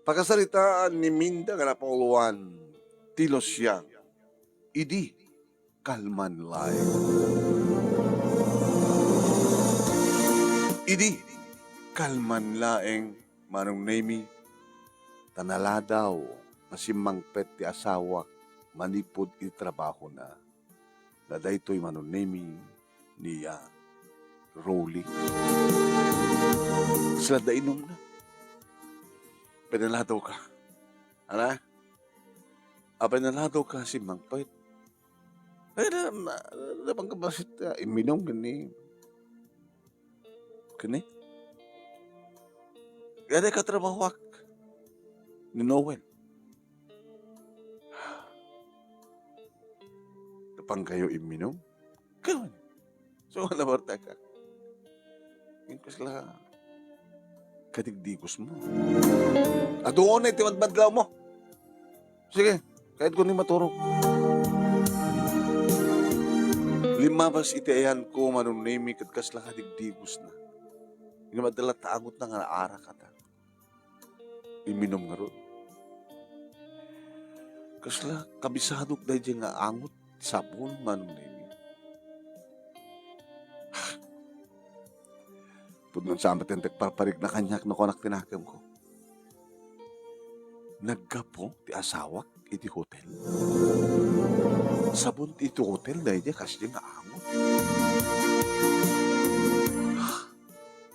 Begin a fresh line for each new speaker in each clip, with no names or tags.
Pagkasalitaan ni Minda nga napanguluan, tilos siya, idi kalman laeng. Idi kalman laeng manong nemi tanaladaw masimangpet ti asawa manipod iti trabaho na. Na daytoy manong nemi niya Rolly. Sila da inom na. Pinaladaw ka. Ano? Pinaladaw ka si Mangpait. Ay na bang kabasit iminom gani. Kani? Gani ka trabahwak ni Noel. Napang kayo iminom? Kawan. So, wala barta ka. Yung kasla kadigdigos mo. At doon na itimadmadlaw mo. Sige, kahit ko ni maturog. Limabas iti ayan ko manunimi kat kasla kadigdigos na. Yung madala taangot na nga naara ka ta. Iminom nga ron. Kasla kabisadok dahil nga angot sabon manunimi. Pudnon sa amat yung tagpaparig na kanyak na konak tinakam ko. Naggapo ti asawak iti hotel. Sabon iti hotel dahil niya kasi nga angot.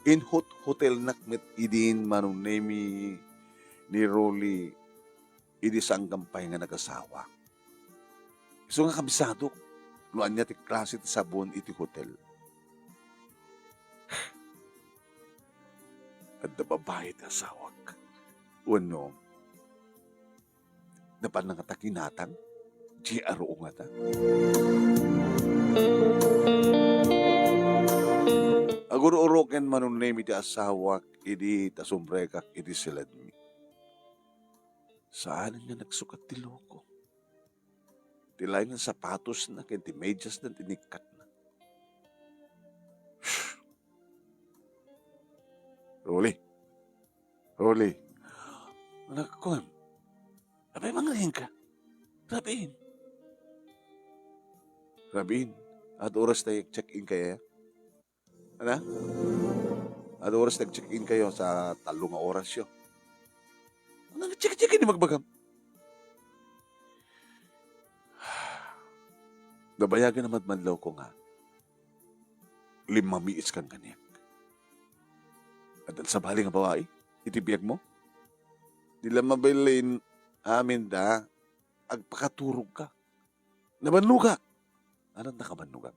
In hotel nakmet idin manong nemi ni Rolly idi sang gampay nga nag-asawa. So nga kabisado, luan niya ti klase ti sabon iti hotel. At nababayad na sawak. Uno, napan nga takinatang, GRO nga ta. Aguro-uroken manong name iti asawak, idi tasumbreka, idi siladmi. Saan nga nagsukat ti loko? Tilay ng sapatos na, kaya medyas na tinikat na. Rolly. Nagkuhan. Abay, mangahin ka. Rabin. At oras tayo check-in kaya. Ano? At oras nag-check-in kayo sa 3 oras yun. Ano nag-check-in ni magbagam? Nabayagan naman manlaw ko nga. 5 miis kang kanyak. At sa bali nga bawae, itibiyag mo. Dila mabaylin amin da, agpakaturog ka. Nabannog ka. Anong nakabannog ka?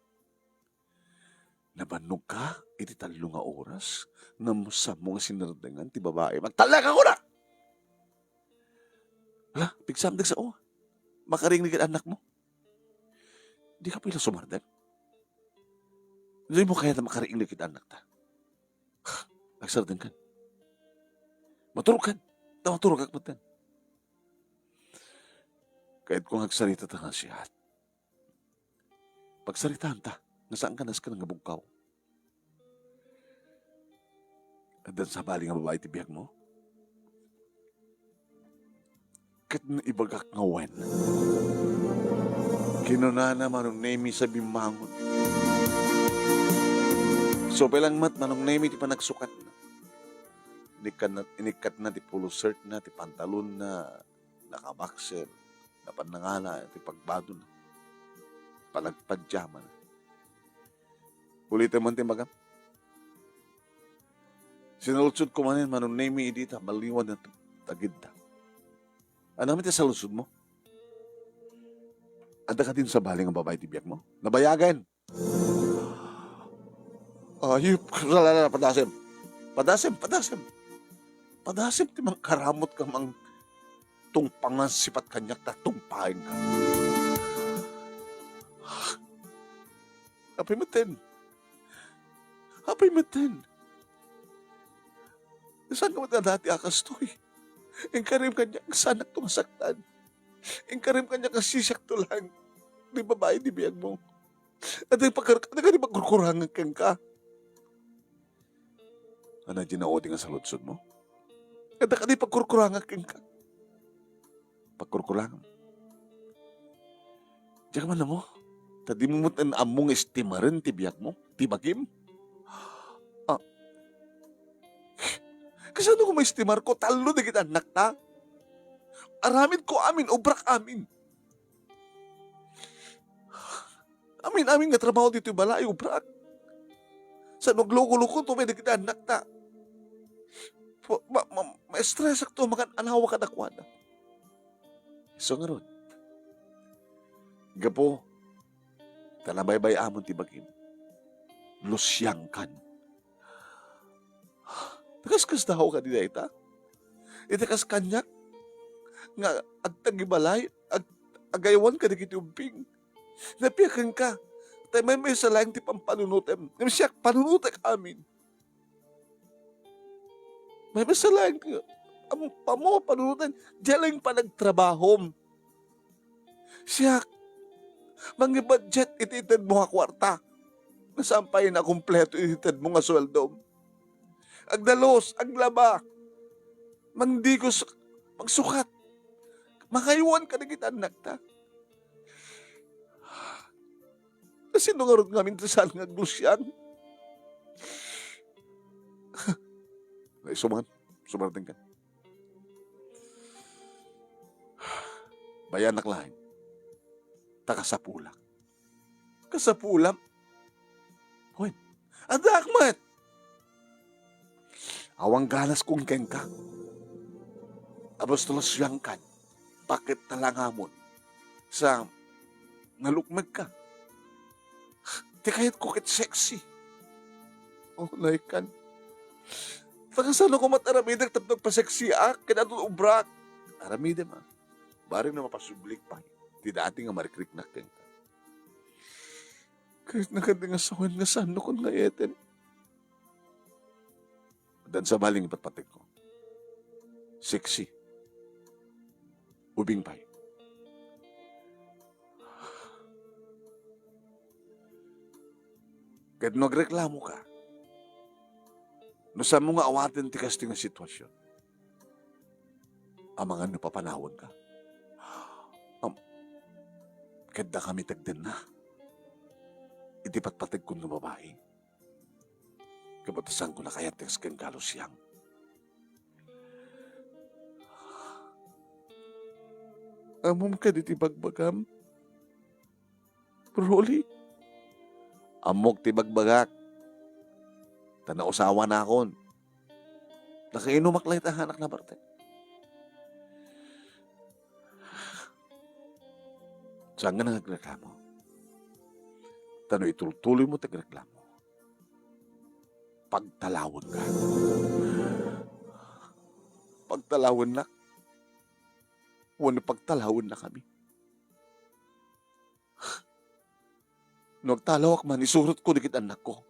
Nabannog ka, iti 3 nga oras, na sa mga sinardangan, ti babae, magtalak ako na! Hala, pigsamdag sa makaringnig ang anak mo. Di ka pila sumardan. Hindi mo kaya na makaringnig ang anak ta. Nagsardan ka. Maturog ka. Maturog ka matan. Kahit kung hagsarita ta nga siya. Pagsaritahan ta, nasaan ka nas ka ng bungkaw. At dan sa bali nga babae tibiyag mo. Kat na ibagak nga wen. Kinunana manong nemi sa bimangon. So, pelang mat, manong nemi ti panagsukat na. Inikat na ti polo shirt na, ti pantalon na, nakabaksel, na panangala, ti pagbado na, panagpadyama na. Ulitin mo ti magam. Sinulutsod ko manin, manong nemi idita, maliwan na tagid na. Ano naman ti sa lusod mo? Ada ka din sa baling ang babae ti biyak mo? Nabayagan! Ayup, salala, padasem. Padasem, ti mang karamot ka mang tungpangan sipat kanyak ta tungpain ka. Apay maten. Saan ka mata dati akas to eh? Ingkarim kanya sanak tumasaktan. Ingkarim kanya kasisak to lang. Di babae, di biyag mo. At di pagkukurangan kang ka. Ano, ginaoti nga sa lutsod mo? Kada ka di pagkurkurangan ka. Pagkurkurangan. Diyan ka man na mo. Tadi mo mutan among estimarin ti biyak mo. Ti bagim. Ah, kasano ko maestimar ko? Talo na kita anak ta. Aramid ko amin, obrak amin. Amin nga trabaho dito yung balay, obrak. Sa nagloko-loko to, may kita anak ta. Ma-stress ako to, anawa ka nakwada. So nga ron, gapo, talabaybay amon ti bagim. Lusyang kan. Takas-kas daw ka nila ita. Itakas kanyak. Nga agtagibalay, agayawan ka na kitumping. Napiyakan ka. Tayo may salayang ti pampanunutem. Siya, panunutek amin. May salayang ti pamo panunutan. Diyan lang pa nagtrabahom. Siya, mga budget ititid mo nga kwarta. Nasampay na kumpleto ititid mo nga sweldo. Agdalos, aglaba. Mangdigos, magsukat. Makayuan ka na kita anak ta. Kasi nung arot namin saan nga glusyan. Ay, sumarating ka. Bayanak lain. Takasapulang. Kasapulang? Hoy, adakmat. Awang ganas kong kengka. Abos tulos siyang kan. Bakit talangamon sa nalukmag ka? Di kahit kukit sexy. Oh, naikan. Takasano ko mataramidag tapnog pa sexy kinatong ubrak. Aramide ma. Bari na mapasublik pa. Di dati nga marikrik na keng. Kahit nakadi nga sawan nga sano ko nga eten. Dan sa baling ipatpatik ko. Sexy. Ubing pay. Kahit nagreklamo ka, no sa mga awatin ti kasting nga sitwasyon, amangan no papanawon ka. Kahit na kami tagden na, itipat-patag ko ng babae. Kabatasan ko na kaya text kang galos siyang. Amom ka di bagbagam. Rolly. Amok ti bagbagak. Tanausawa na akon. Nakainumak lang itahanak na parte. Saan nga nagreklamo? Tano ituloy mo tagreklamo. Pagtalawon ka. Pagtalawon na. Wala pagtalawon na kami. Nagtalawak man, isurot ko dikit anak ko.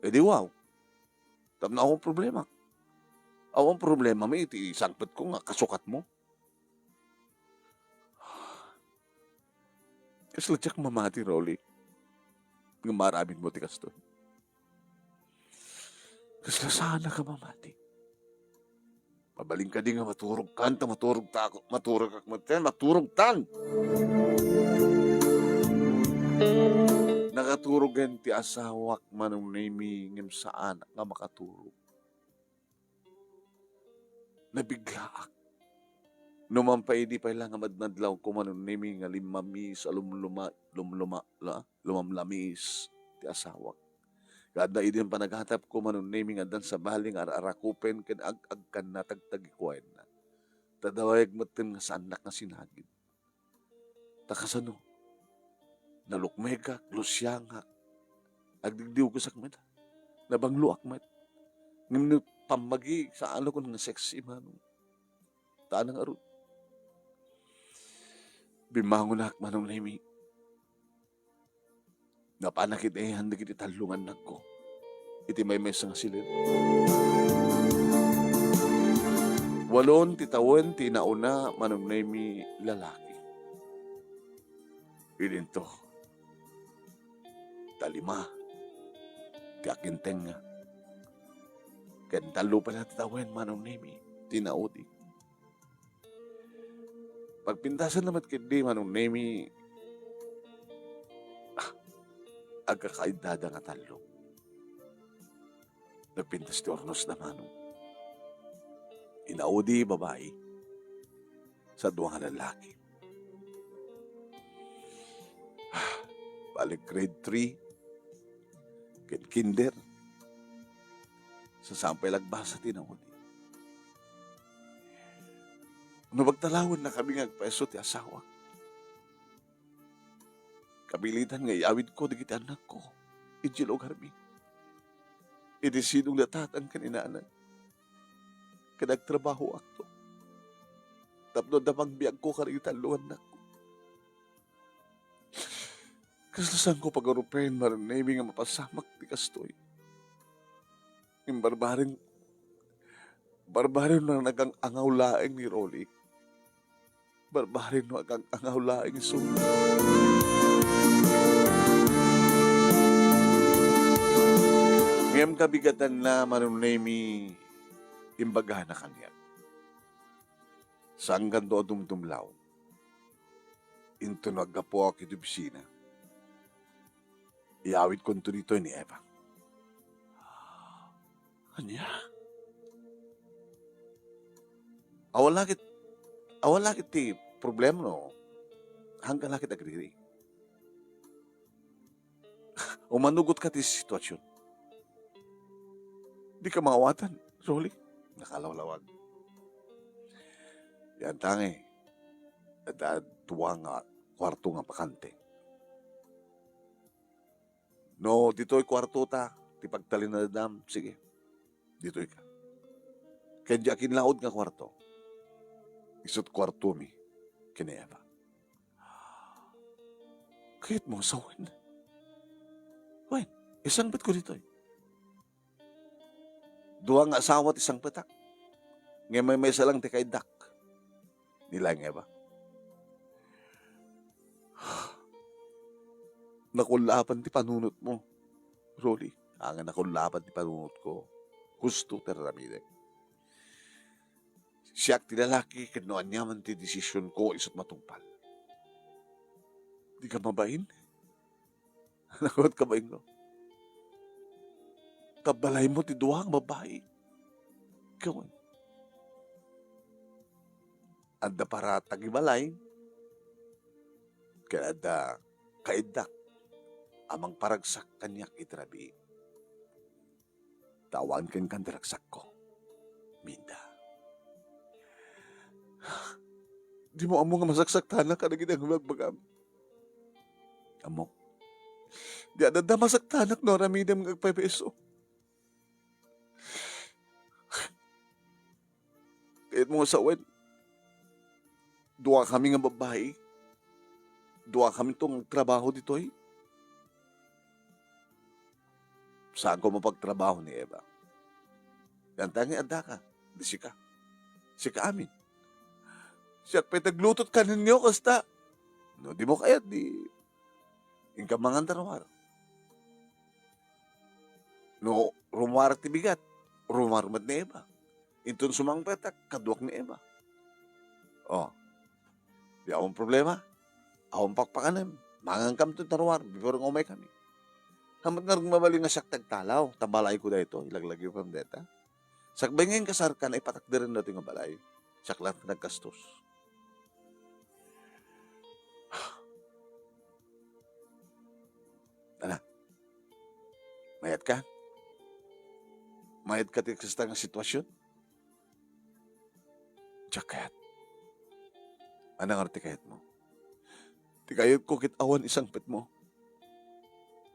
Eh di wow. Tam na akong problema. Awang problema may iti sangpet ko nga kasukat mo. Kasi latsak mamati, Rolly. Nga maraming mo tikas to. Kasi sana ka mamati. Pabaling ka di nga maturog kanta, maturog tako, maturog kakmaten, maturog tan. Nakaturog yan ti asawak manong naimingim sa anak nga makaturog. Nabiglaak. Numampay di pa ilang amadnadlaw ko manong naiming nga limamis, lumamlamis ti asawak. Kada idin pa naghatap ko manong naming adan sa baling ararakupen ken ag-agkan na tagtagikuan na. Tadawayag matin nga sa anak na sinagid. Takasano? Nalukmega, lusyanga. Agdigdiw ko sa kmeda. Nabanglo akmat. Ngam pamagi sa ano ko nga sexy manong. Taan ang arot. Bimangon na manong naming. Napanakit handa kiti talungan na ko. Iti may nga silid. Walon titawan ti nauna manong nami lalaki. Idinto. Talima. Ti akinteng nga. Ganda lupa na tatawain manong nemi. Tinaudi. Pagpintasan naman kindi manong nemi. Agkakaidada nga talo. Nagpintas ti ornos na manong. Inaudi babae sa duwang lalaki. Balik grade 3, kinder, sa sampay lagbasa tinawadi. Nabagtalawon na kami ngagpeso ti asawa. Kabilitan nga iawid ko digiti anak ko, Ijil o Garbi. Idisinong natatan kaninaanan. Kanagtrabaho akto. Tapno damang biyag ko karitan luwan na ko. Kaslasan ko pag-arupain maranemi nga mapasamak ti kastoy. Yung barbarin na nagang angaw laeng ni Rolly. Barbarin na nagang angaw laeng ni Sula. Ngayam kabigatan na maranemi imbaga na kanya. Saan ganto dumdumlaw? Into naggapo ako ito bisina. Iawit ko dito ni Eva. Kanya? Awalakit ti problema no. Hanggang lakit agriri. Umanugot ka ti sitwasyon. Di ka mawatan, Rolly. Nakalawlawag. Yan tangi. At tuwa nga kwarto nga pakante. No, dito'y kwarto ta. Ti pagtalin na dam. Sige. Dito'y ka. Kaya diyakin laod nga kwarto. Isot kwarto mi. Kineva. Kahit mo sawin. Wen, isang bat ko dito'y. Dua nga asawa ti isang patak. Ngayon may salang ti kay dak. Nila nga ba? Nakulapan ti panunot mo, Rolly. Ang nakulapan ti panunot ko. Gusto teramide. Siyak ti lalaki, kanoan niya man ti desisyon ko isot matungpal. Di ka mabain? Nakot ka bain ko? Kabalay mo ti duwang babae. Gawin. Anda para tagibalay. Kaya ada kaidak. Amang paragsak kanyak itrabi. Tawan kan kandaragsak ko. Minda. Di mo amo nga masaksak tanak ka na ginang magbagam. Amo. Di ada masak tanak no ramidam ngagpapeso. Kahit mo sawin, duwa kami nga babae, duwa kami itong trabaho dito'y. Saan ko mapagtrabaho ni Eva? Yan tangi anda ka, di sika. Sika amin. Siya petaglutot ka ninyo, kasta. No, di mo kayat, di. Ingka mangan tarawar. No, rumwar ti bigat. Rumwar mat ni Eva. Intun sumang petak, kaduak ni Eva. Oh, di akong problema. Akong pakpakanan. Mangang kam to tarawar, before ng umay kami. Hamat nga mabaling nga siyak tagtalaw. Tambalay ko da ito, ilaglagi ko pang deta. Sakbay ngayon kasarkan, ay patakdirin natin nga balay. Siyak lang nagkastos. Ano? Mayat ka? Mayat ka tikasta nga sitwasyon? Tiyak kayat. Anong arti kayat mo? Tikayot ko kitawan isang pet mo.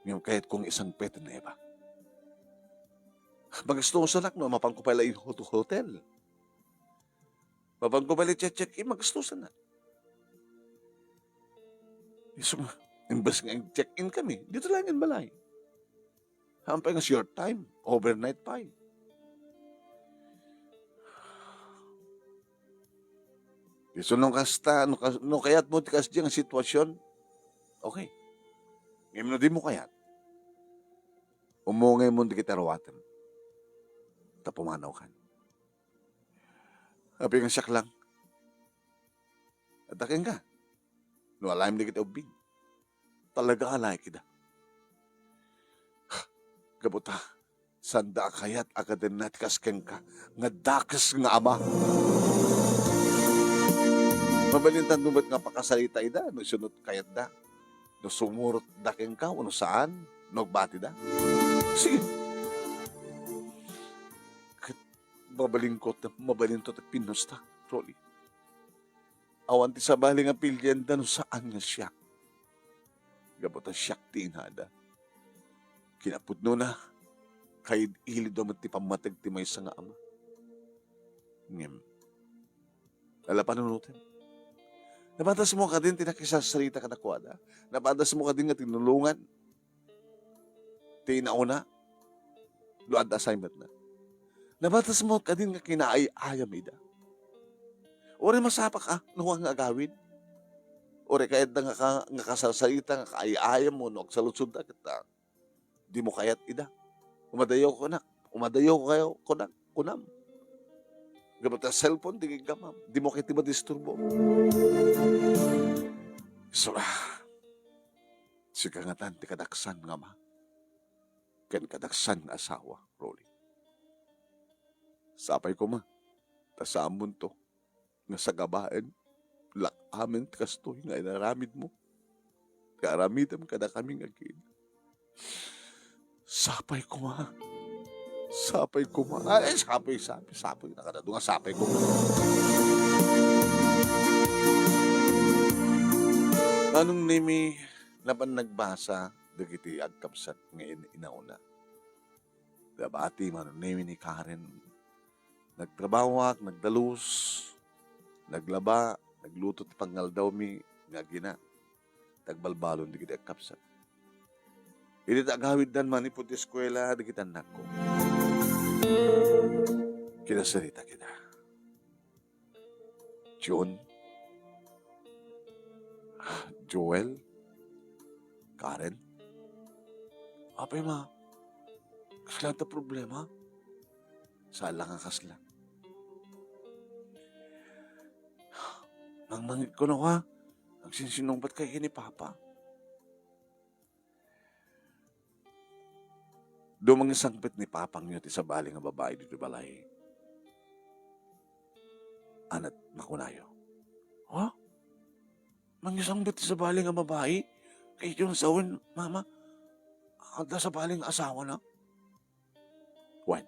Ngayon kahit kung isang pet na iba. Magasto ko sa anak no, mapangkupala yung hotel. Mapangkupala check-in, magasto sa na. Imbas nga check-in kami, dito lang yung balay. Hampay nga short time, overnight pa. So nung kasta, nung kayat mo tikas diyang sitwasyon, okay. Ngayon na di mo kayat. Umungay mo di kita rawatan. pumanaw kan. Habi nga siyak lang. At akin ka. No alam di kita ubing. Talaga alay kita. Gabuta. Sanda kayat agadan natikas ken ka. Nga dakas nga ama. Mabalintan numat nga pakasalita ida. No sunod kayat da. No sumurot da ken ka. No saan. No bati da. Sige. Mabalingkot at pinusta, Rolly. Awan ti sabali nga pilyenda no saan nga siya. Gabot ang siyak ti inada. Kinapudno na, kahit ilid naman ti pamatag ti may nga ama. Ngem, alapanunutin. Nabatas mo ka din, tinakisasarita ka na kuwada. Nabatas mo ka din nga tinulungan. Tinauna. Luad assignment na. Nabatas mo ka din nga kinaay-ayam ida. Ore masapa ka, nuwang nga agawin. Ore kahit na nga kasasarita, nga kaay-ayam mo, no, salusod na kita. Di mo kayat ida. Umadayo ko na. Umadayo ko kayo, kunam. Gabat na cellphone, di gamam. Di mo kiti madisturbo. So, sigangatan ti kadaksan nga ma. Ken kadaksan nga asawa, Rolly. Sapay ko ma, tasamon to, nga sa gabaan, lakamin kastoy nga inaramid mo. Karamidam ka na kaming agin. Sapay ko ma. Sapay ko ma. Ay, sapay. Nakadado nga sapay ko ma. Anong nimi laban nagbasa, dagiti agkapsat ngayon inauna. Dabati man, nimi ni Karen, nagtrabawak, nagdalus, naglaba, nagluto ti pangaldaw mi nga gina. Tagbalbalon di kita kapsat. Hindi tagawid dan man ipot eskwela di kita anak ko. Kinasarita kita. John, Joel, Karen, apay ma, kasla ta problema? Saan lang ang kasla? Nang mangit ko na ka, nagsinsinungbat kay ni Papa. Doon mga sangpit ni Papang yun, isa bali nga babae dito balay. Anat makunayo. Ha? Mga sangpit isa bali nga babae? Kay yung sawin, Mama? Ada sa baling asawa na? When?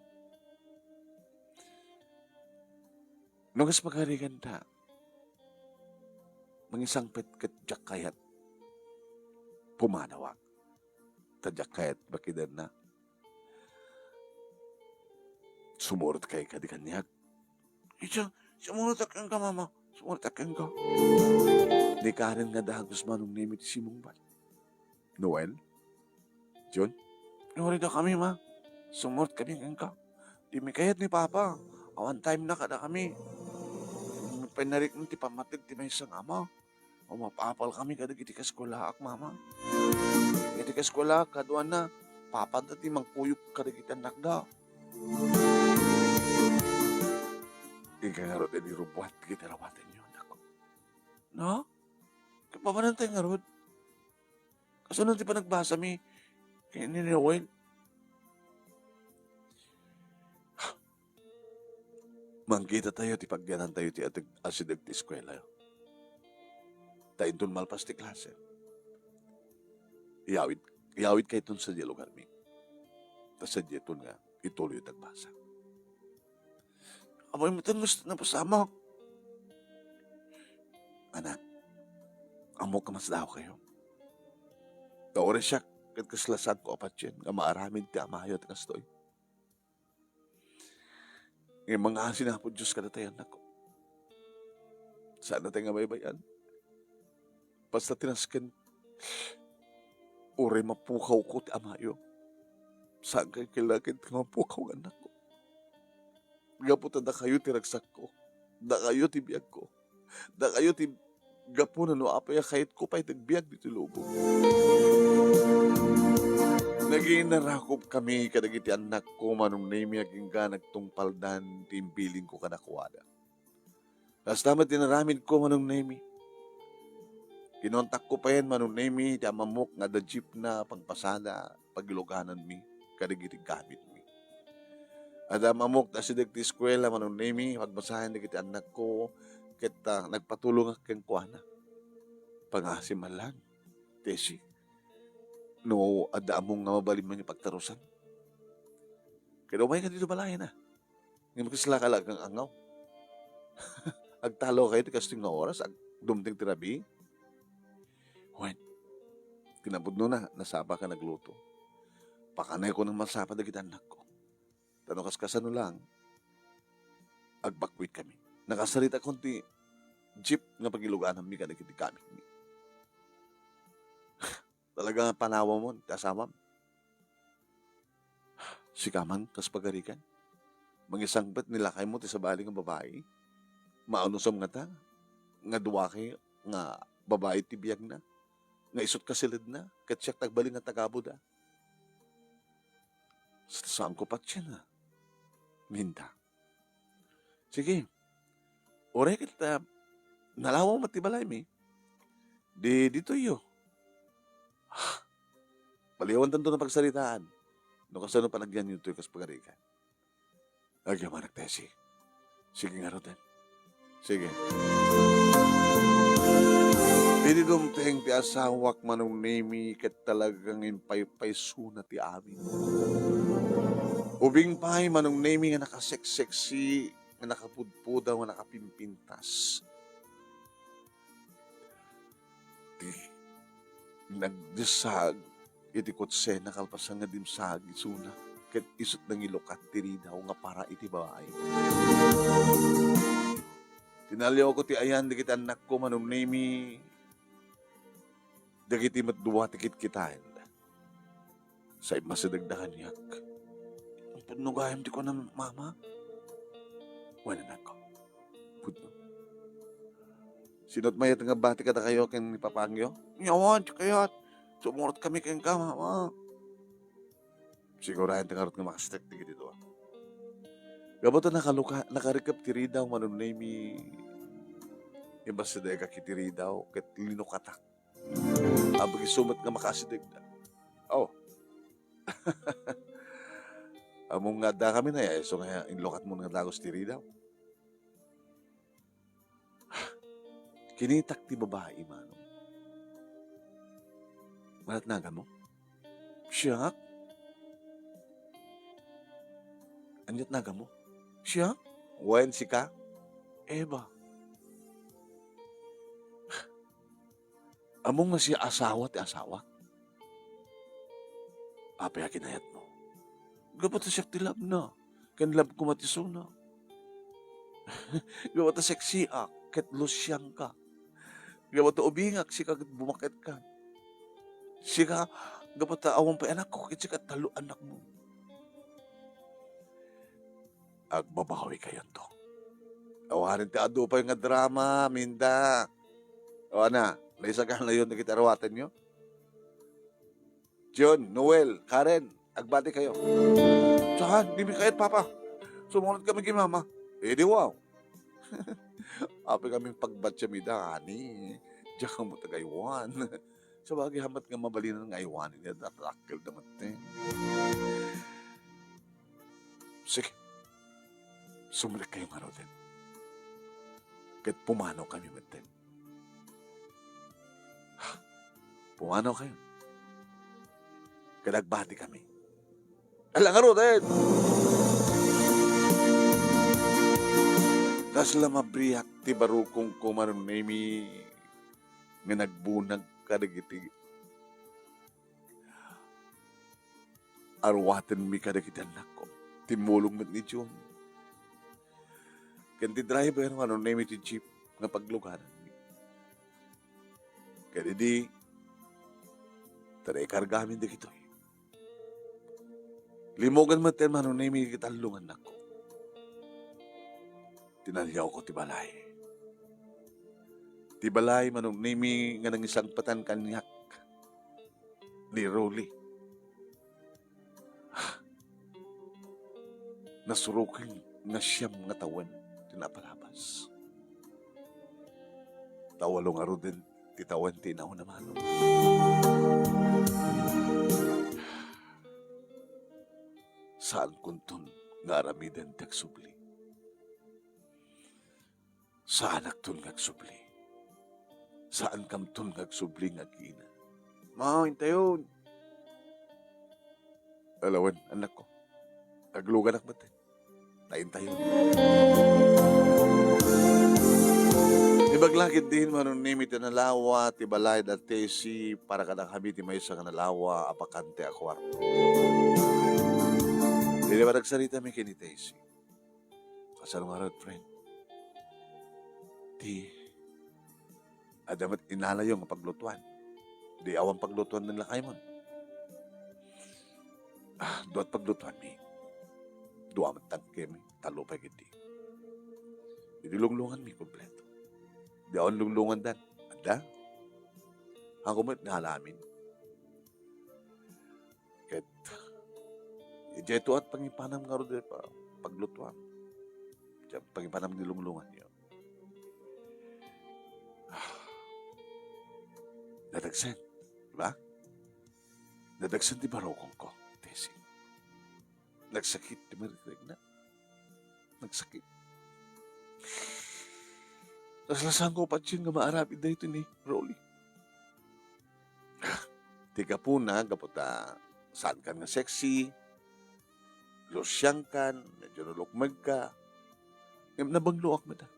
Nung as magarigan ta, mangisang pet katjak kayat pumanawa. Tadyak kayat bakidan na. Sumurot kay kadikanyag. Isa, sumurot akang ka, Mama. Sumurot akang ka. Di Karen nga dahagos manong nimit si Mungbat. Noel? John? Nuri na kami, Ma. Sumurot kami kang ka. Di may kayat ni Papa. Awan time na kada kami. Pinarik ng tipamatig ti may isang ama. O mapapal kami kada giti kaskulaak, Mama. Giti kaskulaak, kaduan na. Papa na ti mangpuyok kada giti anak da. Ika nga rod, edi rubuhat giti rawatin yun ako. No? Kapamanantay nga rod. Kasunod ti pa nagbasa mi kaya ni Noel. Mangkita tayo, ti pagyanan tayo ti asidag ti eskwela. Tayo doon malpas ti klase. Iyawid kayo doon sa lugar mi. Tapos sa diyetun nga, ituloy yung tagbasa. Amoy mo itong gusto na pasama. Anak, amo ka mas daw kayo. Kaore siya, kat kaslasad ko apat yan, nga maaramid ti amayo at kastoy. Ngayon mga sinapod Diyos ka na tayo, anak ko. Saan na tayo nga baybayan? Basta tinasken, ure mapukaw ko ti amayo. Saan kayo kailangan ti mapukaw, anak ko? Gaputan na kayo ti ragsak ko. Da kayo ti biyag ko. Da kayo ti gapunan no apaya kahit ko pa'y tagbiyag dito lubo. Naging narakop kami kadagiti anak ko manong name aging ga nagtungpaldan timpiling ko kanakuwada. Tas tamat tinaramid ko manong name. Kinontak ko pa yan manong name ti amamok nga da jeep na pangpasada pagiluganan mi kadagiti gamit mi. At amamok ta si dagti eskwela manong name magbasahan dagiti anak ko kita nagpatulong kang kuana. Pangasimalan. Tesi. No, ada among nga mabalin man yung pagtarusan. Kaya umay ka dito balay na. Ngayon makisla ka lang ang angaw. Agtalo kayo, kasting nga oras, dumting tirabi. Huwag, kinabud no na, nasapa ka nagluto. Pakanay ko ng masapa na kita anak ko. Tanong kaskasano lang, agbakwit kami. Nakasarita konti, jeep nga pagilugan mi ka na kiti kami. Talaga panawa mo, kasamam. Sikaman, kas pagarikan. Mangisangbat nilakay mo ti sa baling ng babae. Maunusam nga ta. Nga duwa kayo, nga babae ti biyag na. Nga isot ka silid na. Katsyak tagbaling nga tagabod ah. Saan ko pat siya na? Minta. Sige. Ore kita, nalawa mo matibalay mi. Dito iyo. Paliwan tanto na pagsalitaan. No kasano panagyan yun ito yung kaspagarikan. Agya manak tesi. Sige nga roten. Sige. Pili dumteng ti asawak manong nemi ket talagang impay-pay suna ti amin. Ubing pay manong nemi nga nakaseksi, nga nakapudpudaw, nga nakapimpintas. Ti nagdesag iti kotse nakalpasan nga dimsag isuna ket isut nang ilokat tiri daw nga para iti babae. Tinalyaw ko ti ayan dikit anak ko manong nemi dagiti matduwa tikit kitain sa masadagdagan yak. Ang punugayam di ko na mama. Wala na ko. Pudno. Sinot mayat nga bati ka na kayo ken ni Papangyo? Yawan, kayat. Sumurot kami kayong kama, ma. Sigurahin tangarot nga makastek tigit ito. Gaboto nakarikap tiri daw manunay mi imbasadega kitiri daw ket linukatak. Abag isumat nga makasideg da. Oh. Among nga da kami na ya, so nga inlokat mo nga dagos tiri daw. Kinitak ti babae mano. Malat naga mo? Siya? Anyat naga mo? Siya? Wen si ka? Eba. Among nga siya asawa ti asawa? Apay akinayat mo. Gabat na siya ti lab na. Kan lab ko matisuna. Gabat na seksi ak. Ket lusyang ka. Gabat na ubingak si kagad bumakit ka. Siya gabat na awang pa anak ko. Ket siya talo anak mo. Agbabawi kayo to. Awarin ti ado pa yung nga drama, minda. O na, naisagan na yun na kitarawatan nyo. John, Noel, Karen, agbati kayo. Saan? Di mi kayat, Papa. Sumunod kami kay Mama. Eh, di wow. Api kaming pagbatya mida, ani. Diyan mo tagaywan. Sa bagay hamat nga mabalinan ng aywan. Niya natakil naman te. Sige. Sumulik kayong araw din. Kahit pumanaw kami matin. Pumanaw kayo. Kadagbati kami. Alang araw din. Tas lamabriyak ti barukong kumaron nemi nga nagbunag kadagiti. Arwaten mi kadagiti anak ko. Timulong mat ni John. Kanti driver nga nung name iti jeep nga paglugaran mi. Kaya di taray kargamin di kito. Limogan mo tayo manong name iti talungan ako. Tinalyaw ko ti balay. Ti balay manong name nga nang isang patan kanyak ni Rolly. nasurukin nga siyam nga tawan tinapalabas. Tawalong aro din titawan tinaw na mano. Saan kuntun nga aramidan ti agsubli? Saan agtun nga agsubli? Saan kamtun nga agsubli nga agina? Mao, hintayon. Alawan, anak ko. Aglugan ak batin. Tayin-tayon. Ibaglakit din manong nimit na nalawa, tibalay na tesi, para ka nang hamiti may isang nalawa, apakante a kwarto. Hindi ba nagsalita may kinitesi? Kasanong harad, friend? Di, adamat inalayo nga paglutuan. Di awang paglutuan ng lakay mo. Doat paglutuan mi. Dua matangke mi. Talo pa giti. Di lunglungan mi kompleto. Di awan lunglungan dan. Ada? Ako mo't nahalamin. Ket, ijeto at pangipanam nga rin pa paglutuan. Pangipanam ni lunglungan niyo. Nadagsan. Diba? Nadagsan di barokong ko, Tessie. Nagsakit di marikrig na. Nagsakit. Naslasan ko pa siya nga maarapid na ito ni Rolly. Tiga po na, kaputa, saan ka nga sexy, losyang kan, medyo nalukmag ka, nabangluak mo na.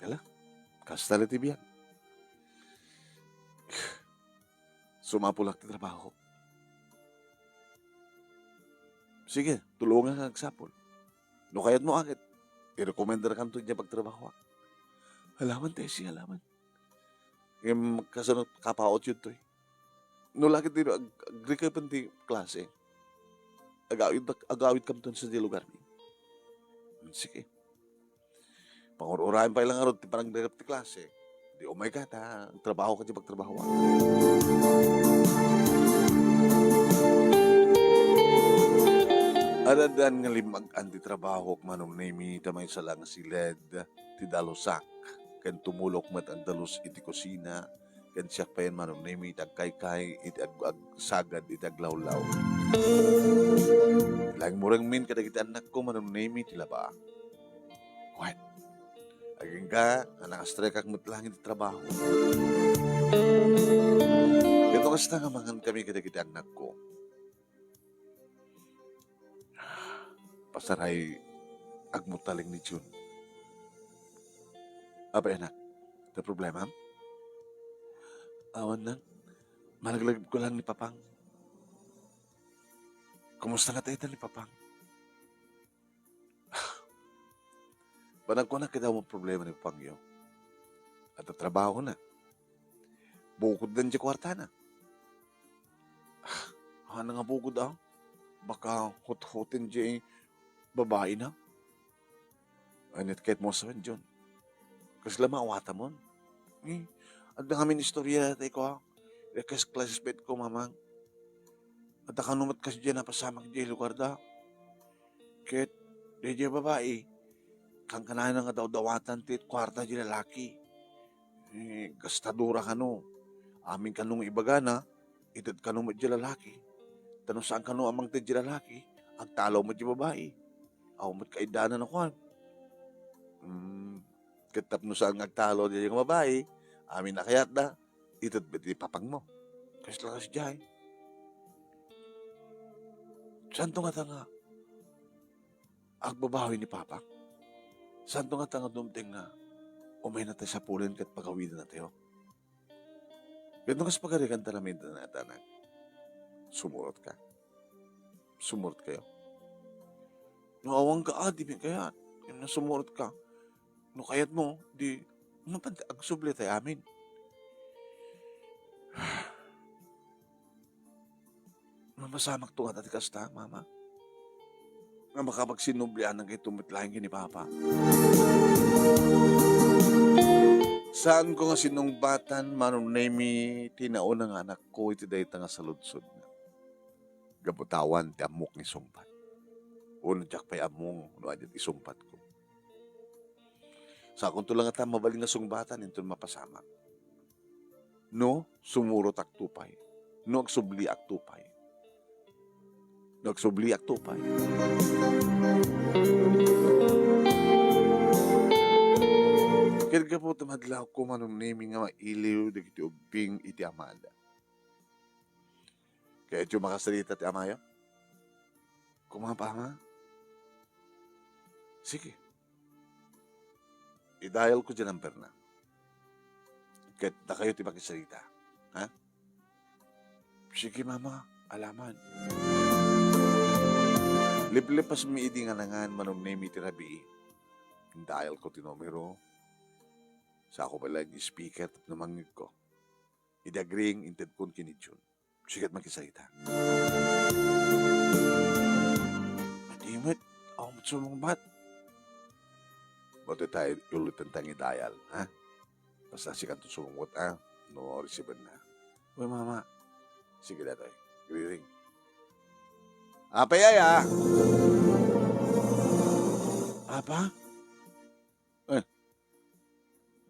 Kala, kasta na tibiyan. Sumapulak na trabaho. Sige, tulungan ka agsapol. No kayat mo agad. I-recommendar ka ito niya pagtrabaho. Halaman, Tessie, halaman. Yung kasanot kapaot yun to eh. No lagi dito, agri ka pa di klase. Agawid ka ito sa di lugar niya. Sige. Pangururahin pa ilang araw, parang direct di klase. Di, oh my God, ha? Trabaho ka dyan pagtrabaho. Aradan nga limag anti trabaho manong nemi tamay salang siled ti dalusak ken tumulok met ang dalus iti kusina ken siya pa yan manong nemi tagkay-kay iti sagad iti aglawlaw. Lang murang min kadagiti anak ko manong nemi ti laba. What? Aging ka anang astrekak met lang iti trabaho. Ito kasta nga mangan kami kadagiti anak ko. Pasaray agmutaling ni Jun. Apa anak? Ada problema? Awan lang. Malaglag ko lang ni Papang. Kumusta nga tayo ni Papang? Panag ko na kita mo problema ni Papang yo. At trabaho na. Bukod din di kwarta na. Ano nga bukod daw? Baka hot-hotin di babae na. Anit kahit mo sa John. Kasi lang maawata mo. At na kami istorya natin ko ha. Rekas classmate ko mamang. At nakanumat kasi dyan napasamang dyan lugar da. Kahit di dyan babae. Kang kanayan nga daw dawatan tit kwarta dyan lalaki. Gastadura ka no. Aming kanong ibagana. Itad kanong dyan lalaki. Tanong saan kanong amang tit dyan lalaki. Ang talo mo dyan babae. Ako mo't kaidanan ako. Katap no saan nagtalo din yung babae, amin na kayat na, ito't biti papang mo. Kasi lang kasi dyan. Saan to nga tanga? Agbabawi ni Papa? Saan to nga tanga dumting na umay na tayo sa pulin kat pagawidan na tayo? Ganun kasi pagarikan talamin na natanang. Sumurot ka. Sumurot kayo. Nawawang ka, di ba kaya? Yung nasumurot ka. No kayat mo, di, ano pa, agsubli tayo amin. Mamasamak to nga tati kasta, mama. Nga makapagsinublian ng kayo tumitlahin ni Papa. Saan ko nga sinungbatan, manong nemi, tinaon ng anak ko, iti dahi nga sa lutsod na. gabutawan ti amok ni sumpat. Uno jak pa'y among, uno adyan isumpat ko. Sa akong tulang ata mabaling nga sungbatan, ito mapasama. No, sumuro tak tupay. No, agsubli ak tupay. No, agsubli ak tupay. Kaya ka po tamadlaw ko manong naming nga mailiw di kiti ubing iti amada. Kaya ito makasalita ti amaya? Kumapama? Sige. I-dial ko dyan ang perna. Kahit na kayo ti makisalita. Ha? Sige mama, alaman. Liplipas mi idi nga nangan manong name iti rabi. Dial ko ti numero. Sa ako pala yung speaker at namangit ko. Idagring inted kon kinityon. Sigat makisalita. Madimit, ako matsumong bat. Bato tayo ulit ang tangi dial, ha? Basta sikat ito sumungot, ha? No, receiver na. Uy, mama. Sige na tayo. Ring. Apa, yaya? Apa?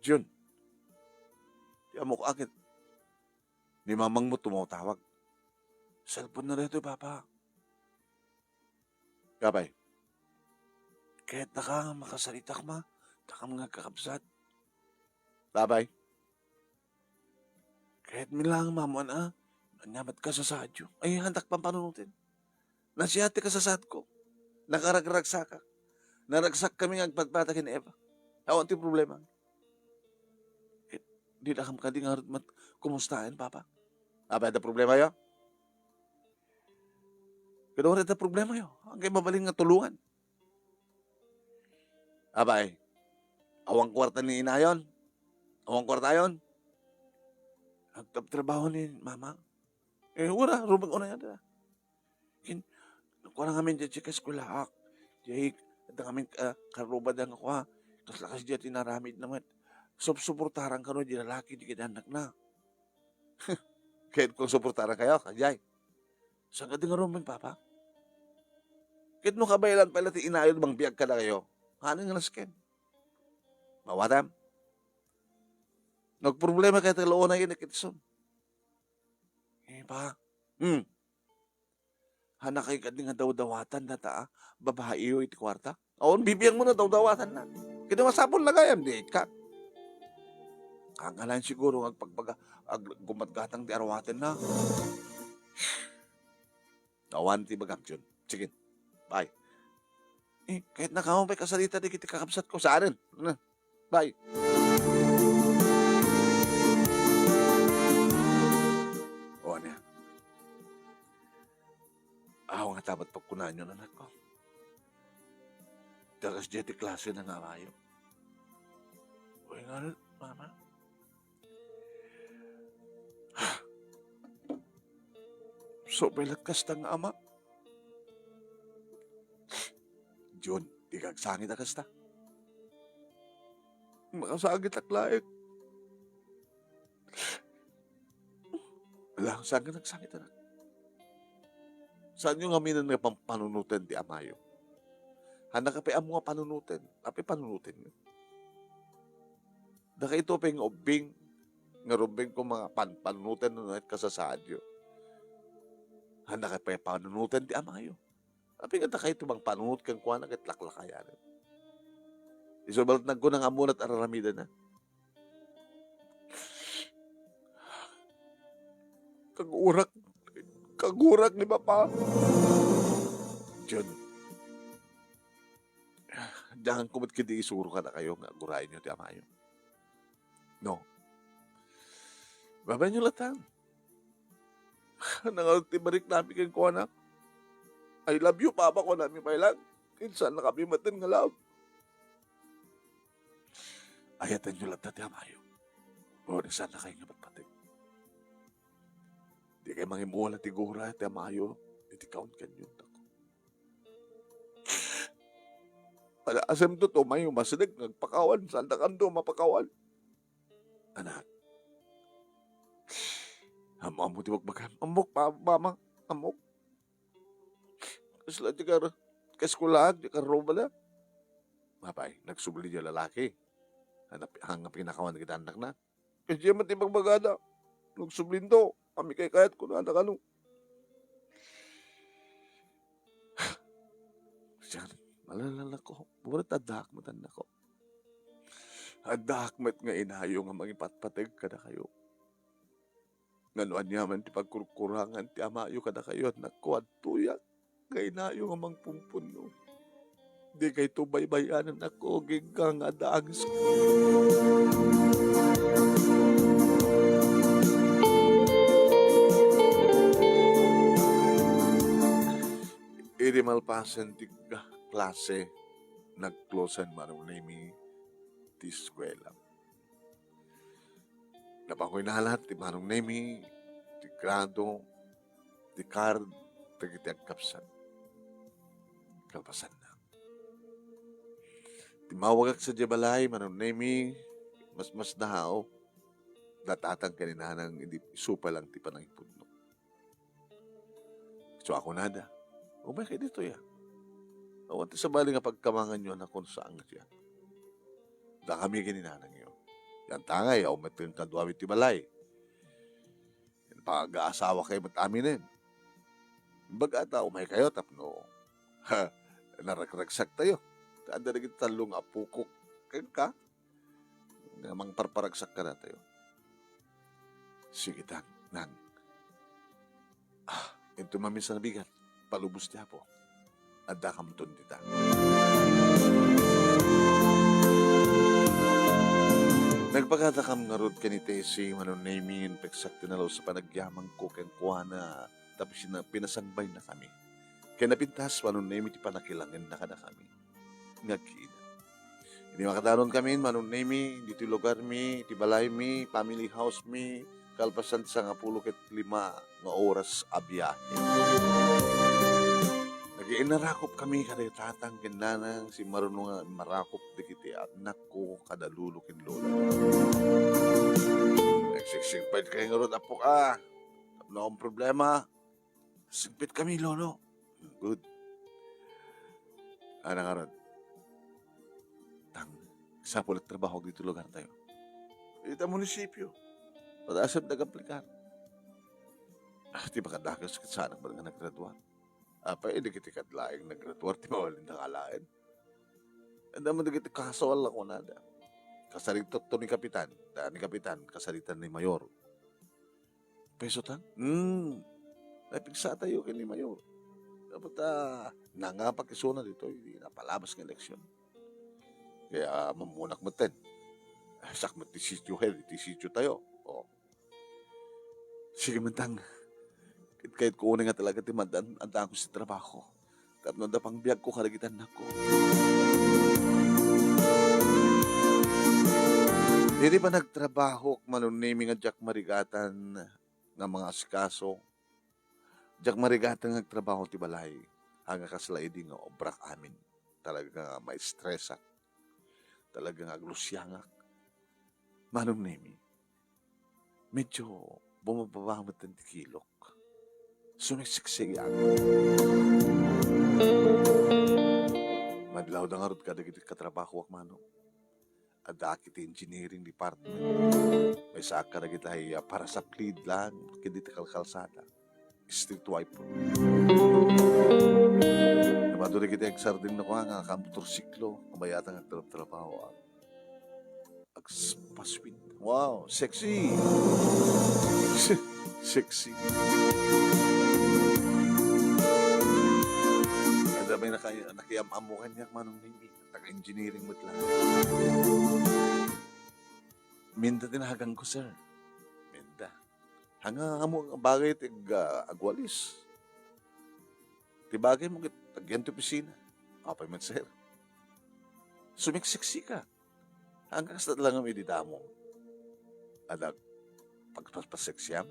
Jun. Di mo ko akit. Ni mamang mo tumawag. Cellphone na rin ito, papa. Kapay. Kahit na ka makasalita ka ma, taka mga kakabsat. Babay. Kahit milang mamuan nanyamat ka sa sadyo. Ay, hantak pang panunutin. Nasiyate ka sa sad ko. Nakaragraksa ka. Naragsak kami ng pagpatakin ni Eva. Awan ti problema. Di na kam ka di nga kumustain, papa. Abay, da problema yo? Pero wala da problema yo. Ang kayo mabaling nga tulungan. Abay, awang kwarta ni inayon. Awang kwarta yon. Ang trabaho ni mama. Wala, rumag ko na yan. Nakuha na kami dyan sa eskwela. Jay, ito kami karubad ang ako. Tapos lakas dyan tinaramid naman. Suportaran ka no, di lalaki, di kita anak na. Kahit kung suportaran kayo, kajay. Saan ka di nga rumag, papa? Kahit no kabaylan pala ti inayon bang biyag ka na kayo. Ano nga naskin? Mawatam. Nagproblema kayo taloon na yun, nakitisom. Pa. Hana kayo ka nga daw-dawatan na babae yun iti kwarta. Aon, bibiyang mo na daw-dawatan na. Kinamasapon na gayam, di ka. Kangalan siguro gumatgatang di arawatin na. Awan ti bagam yun. Sige, bye. Kahit nakamang may kasalita di kita kakabsat ko sa arin. Bye. O niya. Ako nga tapat pagkunan yun, anak ko. Dagas dyan klase na nga kayo. Uy nga rin, mama. So, palakas tang ama. Jun, di kagsangit akas ta. Makasagit ak laik. Wala, saan ka nagsangit anak? Saan yung aminan nga panunutin di amayo? Handa ka pa amo nga panunutin. Api panunutin nyo. Daka ito pa yung ubing. Nga rubing ko mga panunutin na kasasadyo. Handa ka pa yung panunutin di amayo. Api nga kayo ito bang panunut kang kuha na kitlaklakayan. Isobalat nag ko ng amunat araramida na. Kagurak ni Papa. John, dahan kumot kidi isuro ka na kayo nga gurahin nyo ti amayo. No. Babay nyo latang. Nangalti barik namin kang kuha na. I love you, Papa ko namin pailan. Kinsan na kami matin nga love. Ayatan nyo lang dati amayo. O, nisan na kayo nga magpating. Di kayo mangimuha ti gura, ti amayo. Iti count kanyo. Asem to mayo masinig, nagpakawan. Saan na kando, mapakawan. Anak. Amo ti wag magam. Amok, mama. Amok. Sila di ka kaskulahan, di ka robala. Mapay, nagsubli niya lalaki. Hanggang pinakawan kita anak na. Kasi diya matibang bagada. Nagsublin to. Kami kay kayat ko na anak ano. Siya, malalala ko. Burat adakmat anak ko. Adakmat nga inayo nga mangipatpatag ka na kayo. Nganuan niya man ti pagkurkurangan ti amayo ka na kayo at nakuad tuyak. Nga inayo nga mangpumpuno. Di kay tubaybayanan ako, gigang adaangis ko. Iri malpasan ti klase nagklosan manunay ti eskwela. Nabangoy na lahat ti manunay ti grado, ti card, ti agkapsan. Kalpasan na. Ti mawagak sa jabalay manunay mas dahaw datatang kaninahanang hindi supa lang ti panangipudno. So ako nada. Umay kayo dito ya. Awan ti sabali nga pagkamangan nyo na kung saan siya. Da kami kaninanang yun. Yan tangay, umat yung kaduawi ti balay. Pag-aasawa kayo mataminin. Bagata, umay kayo, tapno. Narakragsak tayo. Tada na kita talong apukok. Kayo ka. Namang parparagsak ka na tayo. Sige, nang. Ito mami sa nabigat. Palubos niya po. Adda kamton dita. Nagpagatakam nga rod ka ni Tessie, manunaymin, peksak tinalaw sa panagyamang ko keng kuwana, tapos pinasangbay na kami. Kaya napintas, manunaymin, ti panakilangin na ka na kami. Ngagkina. Hindi makatanon kami, manunaymin, dito lugar mi, ti balay mi, family house mi, kalpasan sa nga 15 nga oras abiyahe. Nag-inarakop kami kada tatang kinanang si marunong marakop di kiti at nako kada lulukin lolo. Nagsiksingpad kayo nga ron, apo ka. Tapos akong problema. Singpit kami, lolo. Good. Ano nga ron? Sa pulit trabaho dito lugar tayo. Ito munisipyo. Pag-asap nag-aplikar. Di ba kadagas sa anak ba nga naggraduar? Hindi kita kadlaing naggraduar, di ba walin nakalain? Hindi mo kita kasawal ako na da. Kasalitot to ni Kapitan. Ni Kapitan, kasalitan ni Mayor. Peso tan? Napigsa tayo kay ni Mayor. Dapat nangapakisuna dito, hindi napalabas ng eleksyon. Kaya mamunak mo ten. Sakmat ti sityo tayo. O. Sige mantang. Kahit ko nga talaga timadan, anda ako sa trabaho. Tapos na pang biyag ko, kalagitan na ko. Hindi pa nagtrabaho, manunimi nga Jack Marigatan ng mga asikaso. Jack Marigatan nagtrabaho ti balay. Hanga kaslaidi nga obrak amin. Talaga nga may stressa. Talaga nga aglusyangak. Manunimi. Medyo bumababamot ng tikilok. Sumisiksig yan. Madlaw na nga rin kada katrabaho ak mano. Ada kita engineering department. May saka na kita para sa lead lang. Kaya kalsada. Street wiper. Naman doon kita yung sarding na ko nga kamotorsiklo. Kamayata nga trabaho. Agspaswit. Wow, sexy. Sexy. May nakiyamamukan niya manong hindi. Taga-engineering mo't lang. Minda tinahagang ko, sir. Minda. Hanga mo ang bagay agwalis. Ti bagay mo tagyan ti opisina. Apay man, sir. Sumiksiksi ka. Hanggang sa lang ang edita mo. Alag, pagpaseksiyam.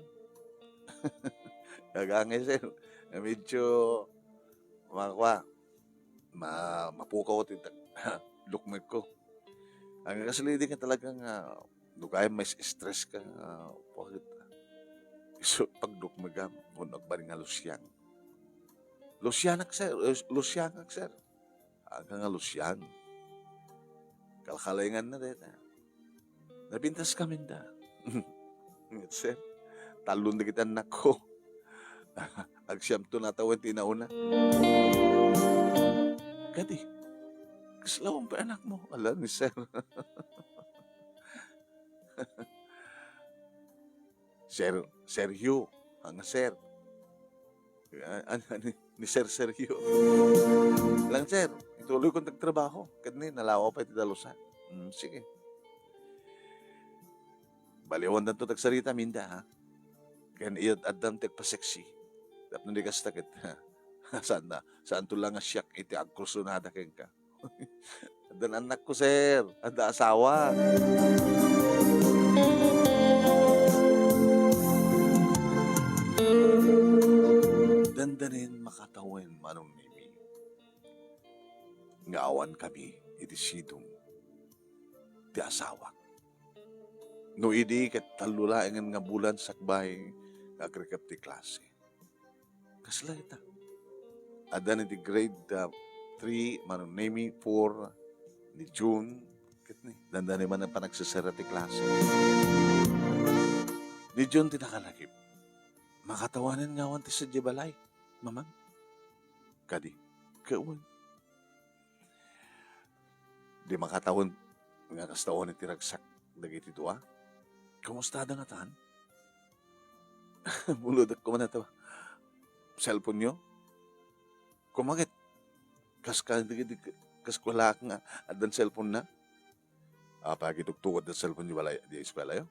Gagangay, sir. Medyo mapukaw at lukmig ko. Ang kasalidi ka talagang lugay may stress ka bakit so pag lukmig ka nagbaring halos yan Lusyanak, sir. Lusyanak, sir. Aga nga lusyang. Kalkalingan na deta. Nabintas kami da. Sir, talon na kita anak ko. Agsiyam to natawan tinauna. Kadi, kaslawang pa anak mo. Alam ni sir. Sergio. Ang sir. Ni Sir Sergio. Lang sir, ituloy kong nagtrabaho. Kani, nalawa pa itidalusan. Sige. Baliwan na ito tagsarita, minda ha. Kaya iyad adang tagpa-sexy. Dapat na di ka stakit. Saan na? Saan to lang nga siyak iti agkursunada keng ka. Adan anak ko, sir. Ada asawa. Dandanin makatawin manong nimi. Ngaawan kami iti sidong ti asawa. No idi ket talulaengan nga bulan sakbay agrekap ti klase. Kasla ita. Adan iti grade 3 manong nimi 4 ni June ket ni dandani man ang panagsasara ti klase. Ni June ti nakalakip. Makatawanan nga awan ti sadya balay. Mamang, kadi, kawan. Di makatawon nga kastawan iti ragsak dagiti tua. Kumusta da nga taan? Mulod ko man ito. Cellphone nyo? Kumagit. Kas wala nga adan cellphone na. Pagitugtugod na cellphone nyo wala di eskwela yo.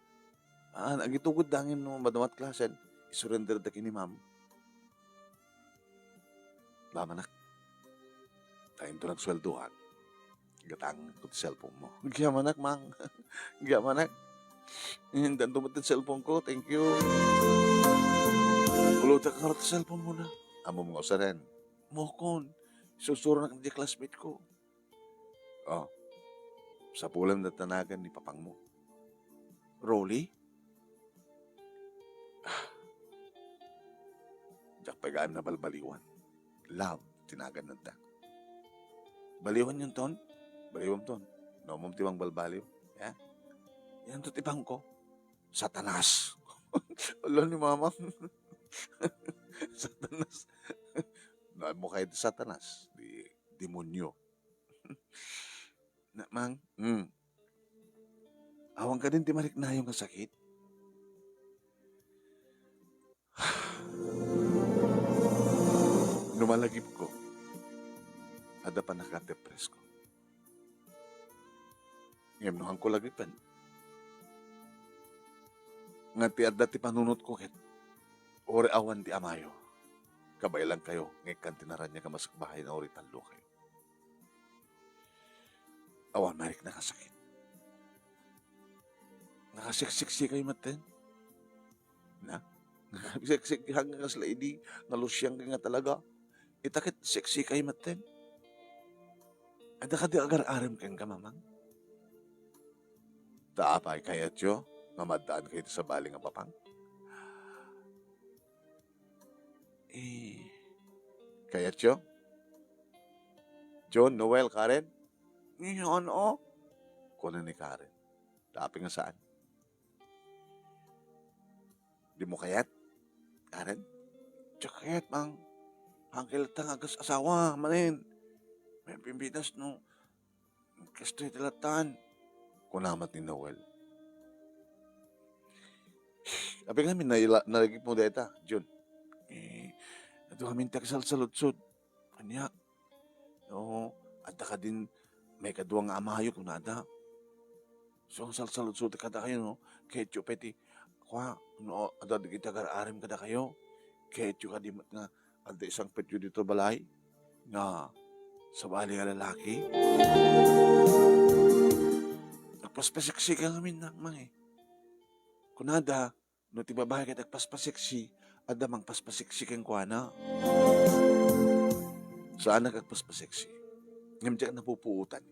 Nagitugod dangin no madamat klasen. Isurrender da kini ma'am. Lamanak. Tayo ito nagsweldohan. Gatang ko ti cellphone mo. Giyamanak, mang. Giyamanak. Hindan tumot ti cellphone ko. Thank you. Puluta ka ti cellphone mo na. Amo mo sa rin. Mokon. Susuro na kang classmate ko. Oh. Sa pulam na tanagan ni papang mo. Rolly? Diyak pagaan na balbaliwan. Love, tinagan nanta. Baliwan yung ton. Baliwan ton. Nomom tiwang balbaliw. Ya? Yan to tipang ko. Satanas. Wala ni mamang. Satanas. Mo kayo di satanas. Di demonyo. Na, mang. Awang ka din timarik na yung kasakit. Numalagip ko. Ada pa nakadepres ko. Ngayon nuhang ko lagipan. Nga ti adda ti panunot ko ket. Ore awan ti amayo. Kabay lang kayo. Ngayon kan tinaran niya kamasakbahay na ori talo kayo. Awan marik nakasakit. Nakasiksiksi kayo maten. Na? Nakasiksiksi hanggang kasla idi. Nalusyang ka nga talaga. Itakit sexy kay maten. Ada ka di agar-aram kang kamamang. Taapay kayat yo. Mamadaan kayo sa baling ang papang. Kayat yo? John, Noel, Karen? Ngayon o. Kunan ni Karen. Taapay nga saan? Di mo kayat? Karen? Tsaka kayat, mang. Hangkel tangagas asawa, manin. May pimpitas no. Kastoy tilatan. Kunamat ni Noel. Abi kami nalagip mo deta, Jun. Ito kami tagsal-saludsod. Kanya. No, at ka din may kaduang amayo kung nada. So ang sal-saludsod kada kayo, no? Kahit yung peti. Kwa, no, ada di kita gar-arim kada kayo. Kahit yung kadimat nga ada isang petyo dito balay nga sa bali nga lalaki. Nagpaspaseksi ka ngamin na mga eh. Kunada, no tibabahay ka nagpaspaseksi, ada mang paspaseksi kang kuana. Saan nagpaspaseksi? Ngayon ka napupuutan.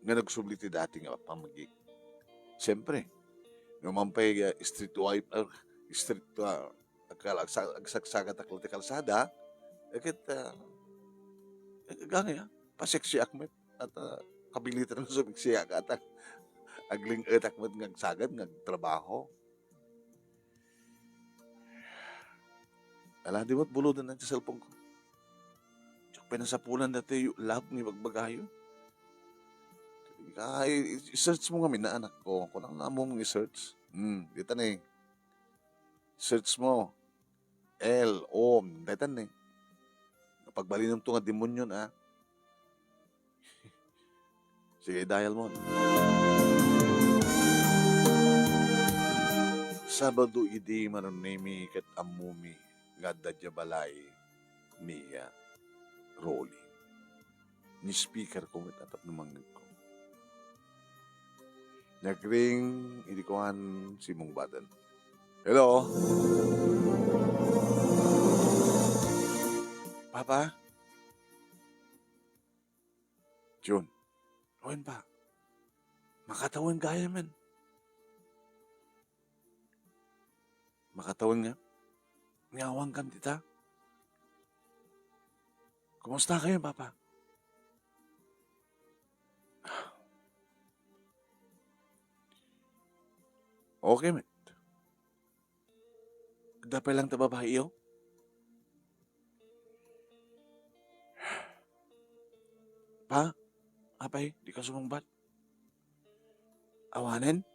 Nga nagsubli ti dati nga pamagi. Siyempre, numampay street wife, street agsagsagat akla ti kalsada, Ket gani paseksi akmet at kabilitan ng sumiksiya ka at agling etak met ngag sagad ngag trabaho. Ala di mo't buludan ng cellphone ko. Tsak pinasapulan dati yung lab ni bagbagayo. I-search mo nga na anak ko. Kung ang namo mong i-search. Dito na eh. Search mo. L-O. Dito na eh. Pagbalinom to nga demonyo na. Sige, dial mo. Sabado idi manunimi ket amumi gadda balay niya Rolly. Ni speaker ko met atap numangit ko. Nagring idikuan si mong badan. Hello? Papa? Jun, Rowan pa. Makatawan gaya man. Makatawan nga. Ngawang kan tita. Kumusta kayo, Papa? Okay, met. Dapay lang ta babae iyo? Pa? Apay, di ka sumungbat? Awanin?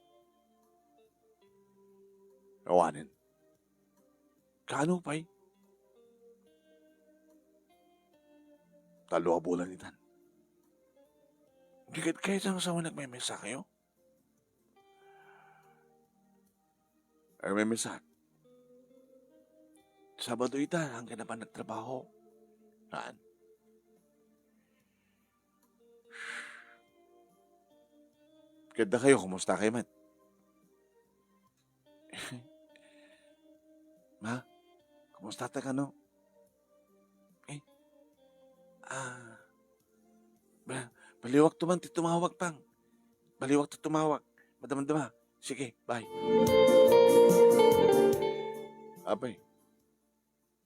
Awanin? Kaano, pay? Talo ka bulan itan. Di kahit ang asawa nagmemesa kayo? Ay may mensahe. Sabado ita, ang kinapan nagtrabaho. Haan? Ganda kayo, kumusta kayo man? Ma, kumusta ta ka no? Baliwag to man, tumawag pang. Baliwag to tumawag. Madama-dama. Sige, bye. Apay.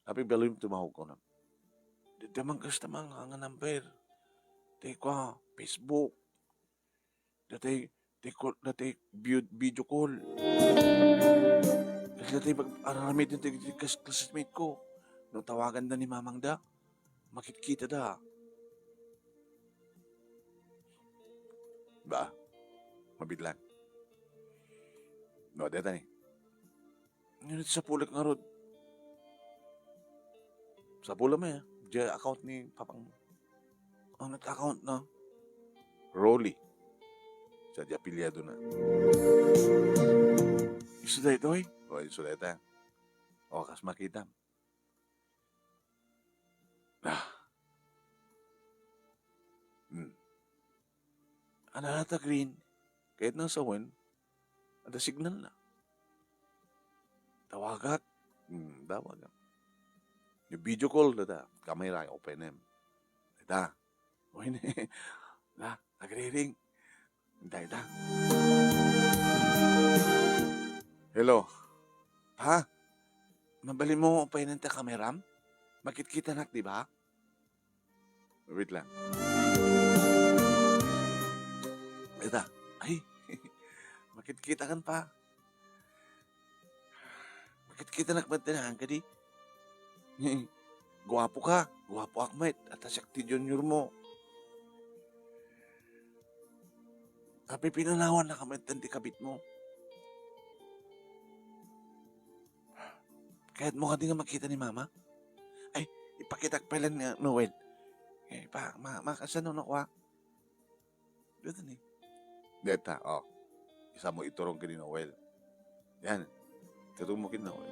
Apay, baliwag tumawag ko na. Dito man kasta man ang number. Dito ko, Facebook. Dati video call. Dati pag-aramid yung classmate ko. Nung tawagan na ni Mamang da, makikita da. Ba? Mabiglan. No, deta ni. Ngunit sa pulik nga rod. Sa pula mo ya. Diya account ni Papang. Ang account na. Rolly. Sa di apilyado na. Isu da ito eh. O, isu da ito. O, kas makita. Ano nata green? Kahit nasa wen, ada signal na. Tawagat. Tawagat. Yung video call data, kamera, open em. Data. O hindi. Nagre-ring. Data. Hello. Ha? Mabali mo open ng kameram? Makikita nak, di ba? Wait lang. Data. Ay. Makikita kan pa. Makikita nak bantahan ka di? Guwapo ka. Guwapo akmet. At asakti junior mo. Tapi pinanawan na kamit di kabit mo. Kahit mo ka di nga makita ni Mama. Ay, ipakitak pa lang nga, Noel. Eh, makasano na ko ha. Dito ni. Deta, oh. Isa mo iturong ka ni Noel. Yan. Iturong mo kin Noel.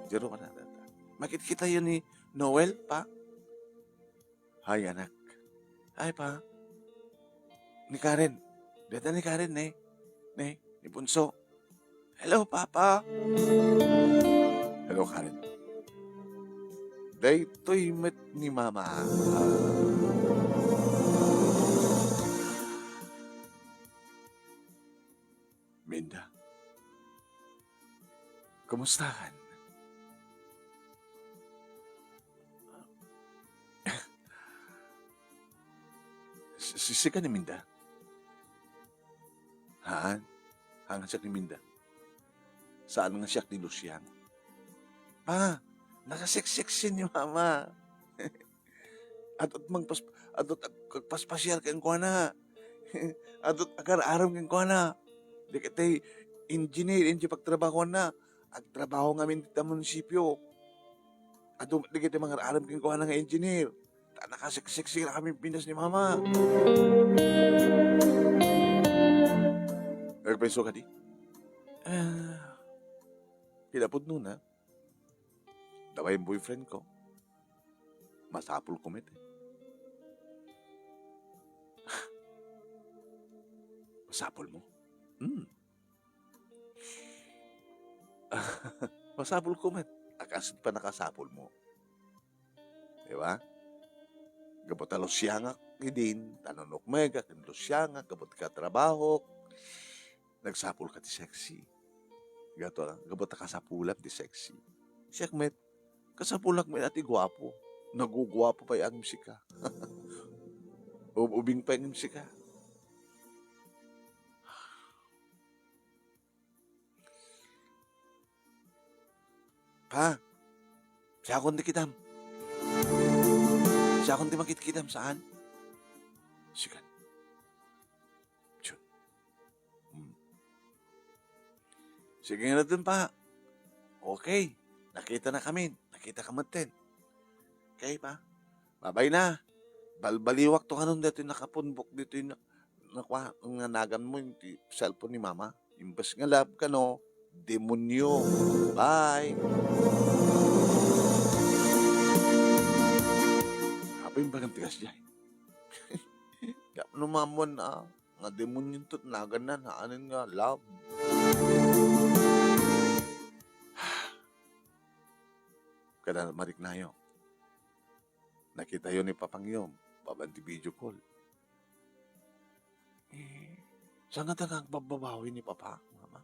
Jero ka na, deta. Makikita yun ni Noel, pa? Hay, anak. Ay, pa. Ni Karen. Deta ni Karen, ni Bunso. Hello, Papa. Hello, Karen. Daytoy met ni Mama. Minda. Kumusta kan? Sisikan ni Minda. Haan? Hangan siya ni Minda. Saan nga siya ni Lucian? Pa, nakaseksek ni mama. Atot agpaspasyal kang kuha na. Atot agar-aram kang kuha na. Di katay engineer, hindi pagtrabaho na. Agtrabaho ngamin dito munisipyo. Ato di katay mga aram kang kuha na nga engineer. Nakaseksek na kami pinas ni mama. Nagpenso ka di? Pinapod nun ha. Dawa yung boyfriend ko. Masapul ko met eh. Masapul mo? Masapul ko met. Akasid pa nakasapul mo. Diba? Gabot alo siya nga din. Tanonok mega. Kanlo siya nga. Gabot ka trabaho. Nagsapul ka di sexy. Gato lang. Gabot ka kasapulat di sexy. Siya met. Kasapulak met ati gwapo. Nagugwapo pa yung musika. Ubing pa yung musika. Pa, siya akong dikitam. Siya akong di makitkitam saan? Sikan. Diyon. Sige nga natin pa. Okay. Nakita na kami. Nakita ka matin. Okay pa? Babay na. Balbaliwak to kanon dito yung nakapunbok dito yung nanagan mo yung cellphone ni mama. Imbas nga lab ka no. Demonyo. Bye. Apa yung bagang tigas dyan? Kaya numamon na. Nga demonyo to. Nagan na. Naanin nga. Love. Kada marik na yun. Nakita yun ni Papangyom. Babanti video call. Saan nga tagang bababawi ni Papa, Mama?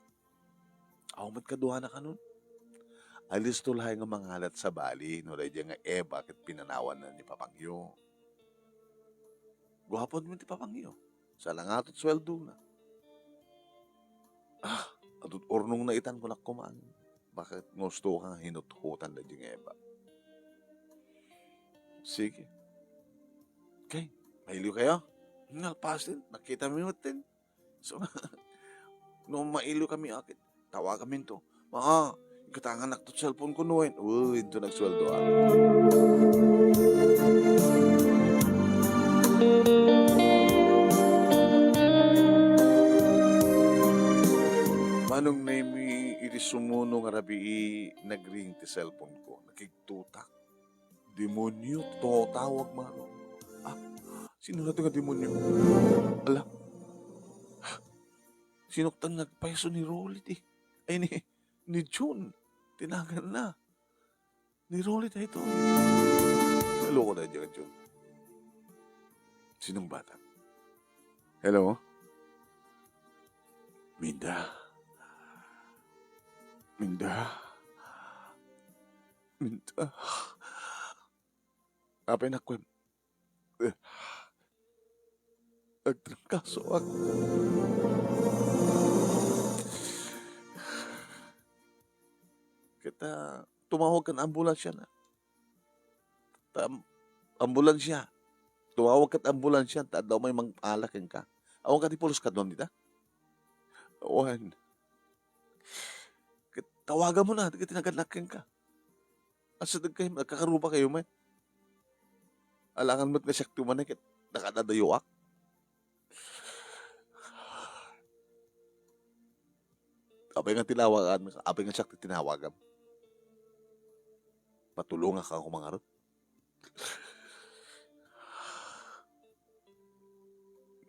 Mat kaduha na ka nun. Alis tulahay nga mga halat sa bali. No, radya nga bakit pinanawan na ni Papangyo. Guhapon mo ni Papangyo. Sala nga atot sweldo na. Atot ornong na itan ko na kumaan. Bakit gusto ka hinuthutan na diyang Sige. Okay. Mailiw kayo? Nalpasin. Nakita mo yun din. So, nung mailiw kami akit, tawa kami to. Ikatangan nakto cellphone ko noon. Uy, ito nagsweldo Manong na may irisumuno nga rabi nagring ti cellphone ko. Nakigtutak. Demonyo, tawag mano. Sino na ito nga demonyo? Ala. Sinuktan nagpaiso ni Rolit eh. Ay ni June. Tinagan na. Ni Rolit na ito. Naloko na dyan, June. Sinong bata? Hello? Minda. Apa yung nakwem? Nagtrangkaso ako. Kita tumawag ka na ambulansya na. Ambulansya. Tumawag ka na ambulansya. Daw may mang-alakin ka. Awang ka di pulos ka doon, dita? Awan. Tawagan mo na. Tinaganakin ka. Asa kayo, nagkakaruba kayo, man. Alangan mo't nga siya tumanik at nakadadayuak. Apay nga tinawagan, apay nga siya tinawagan. Patulungan ka ako mangarot.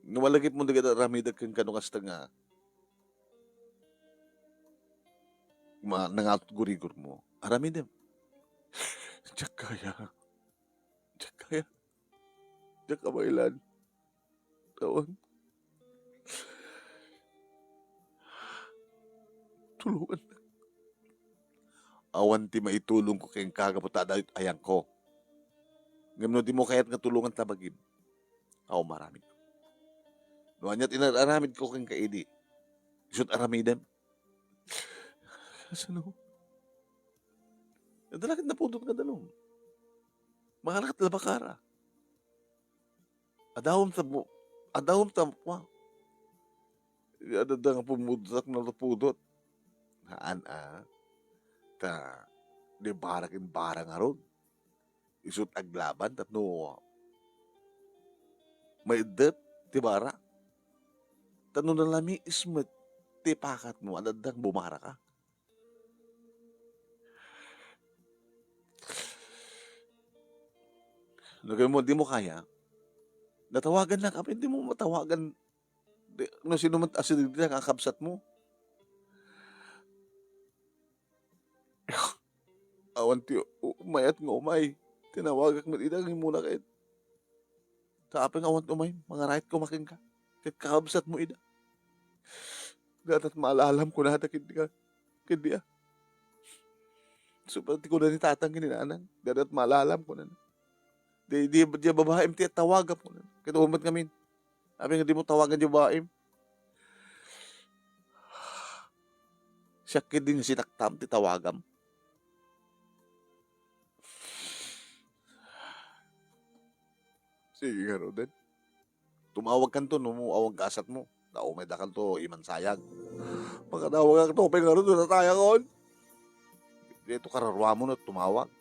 Nawalagit mo na ramidag kang kanukasta nga nangatot gurigor mo. Aramidem. Diyak kaya. Diyak kabaylan. Tawan. Tulungan na. Awan ti maitulong ko kayong kagaputada ayang ko. Ngayon di mo kaya't nga tulungan tabagin. Ako maraming. Nuwan niya tinararamid ko kang kaidi. Isut aramidem. Kasano? Nadalakit na pudot nga dalom. Makalakat labakara. Adawom ta mo. Ada nga pumudak na pudot. Haan ta di barakin barang aron. Isut aglaban tatno may dep ti bara. Tanong na lami ismet ti pakat mo adadang bumara ka. Lagay mo, di mo kaya. Natawagan lang kami, hindi mo matawagan. No, sino man asin din kakabsat mo. Awan ti umayat nga umay. Tinawagak mo idang muna kahit. Kaapang awan umay, mga right ko making ka. Kahit kakabsat mo ida. Datat maalalam ko na kindi ah. So, pati ko na ni tatang kininanang. Datat maalalam ko na. Di babae ti tawagan mo na. Kaya umat kami. Sabi nga di mo tawagan di babae. Siya din sinaktam ti tawagam. Sige nga rin. Tumawag kan to, awag kasat mo. May dakan to, iman sayag. Pagkatawag ka to, nga rin, nataya kon. Dito kararwa mo na tumawag.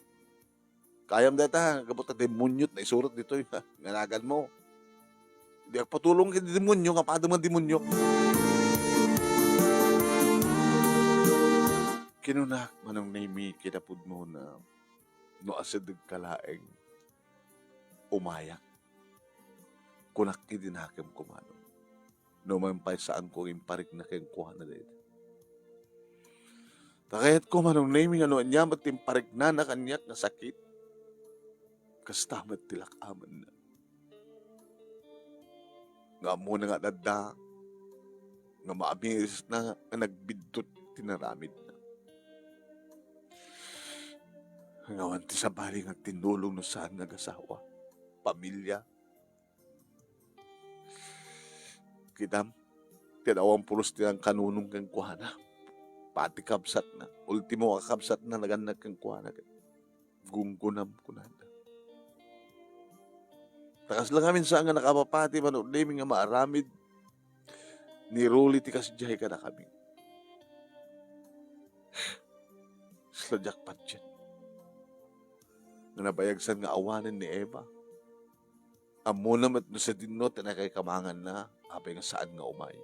Kayam data, kapot na demunyot na isurot dito yung nganagan mo. Hindi ako patulong kay demonyo, kapado man demonyo. Kinunak manong naimi kinapod mo na no asadag kalaeng umayak. Kunak idinakam ko manong. No mampay saan ko imparik na kayong kuha na dito. Takayat ko manong naimi nga no anyamat imparik na nakanyak na sakit. Kastamat tilak aman na. Nga muna nga dada. Nga maabiris na nagbidtot tinaramid na. Ngawan ti sabali nga tinulong no saan nag-asawa. Pamilya. Kitam. Tinawang pulos ti ang kanunong kang kuhana. Pati kabsat na. Ultimo kakabsat na naganag kang kuhana. Gunggunam kunanda. Takas lang kami saan nga nakapapati man naming nga maaramid. Ni Rolly ti kasjay ka na kami. Sladyak pa dyan. Na nabayagsan nga awanan ni Eva. Amo naman no sa dinot na kay kamangan na apay nga saan nga umay.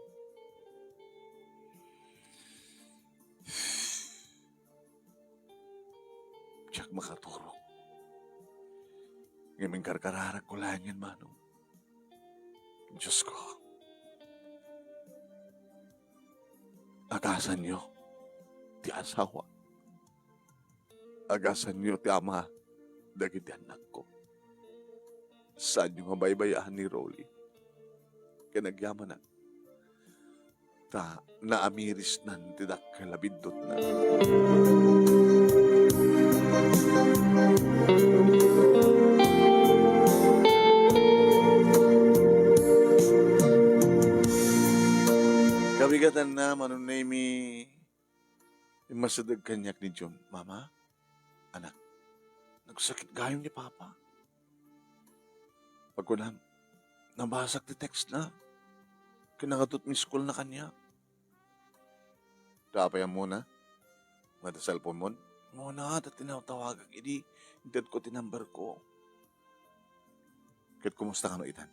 Tiyak makaturo. Ngayon karkararak ko lang yan, manong. Diyos ko. Agasan niyo, ti asawa. Agasan niyo, ti ama, dagiti anak ko. Saan yung mabaybayahan ni Rolly? Kaya nagyaman na. Ta, naamiris nan, tidak kalabindot na. Kabigatan na manunay masadag kanyak ni John. Mama, anak, nagsakit gayong ni Papa. Pagkunam, nabasak ti text na. Kinangatot mi school na kanya. Tapayan muna. Mata cellphone mo. Muna, at tinatawagag. Hindi ko tinumber ko. Kahit kumusta ka maitan?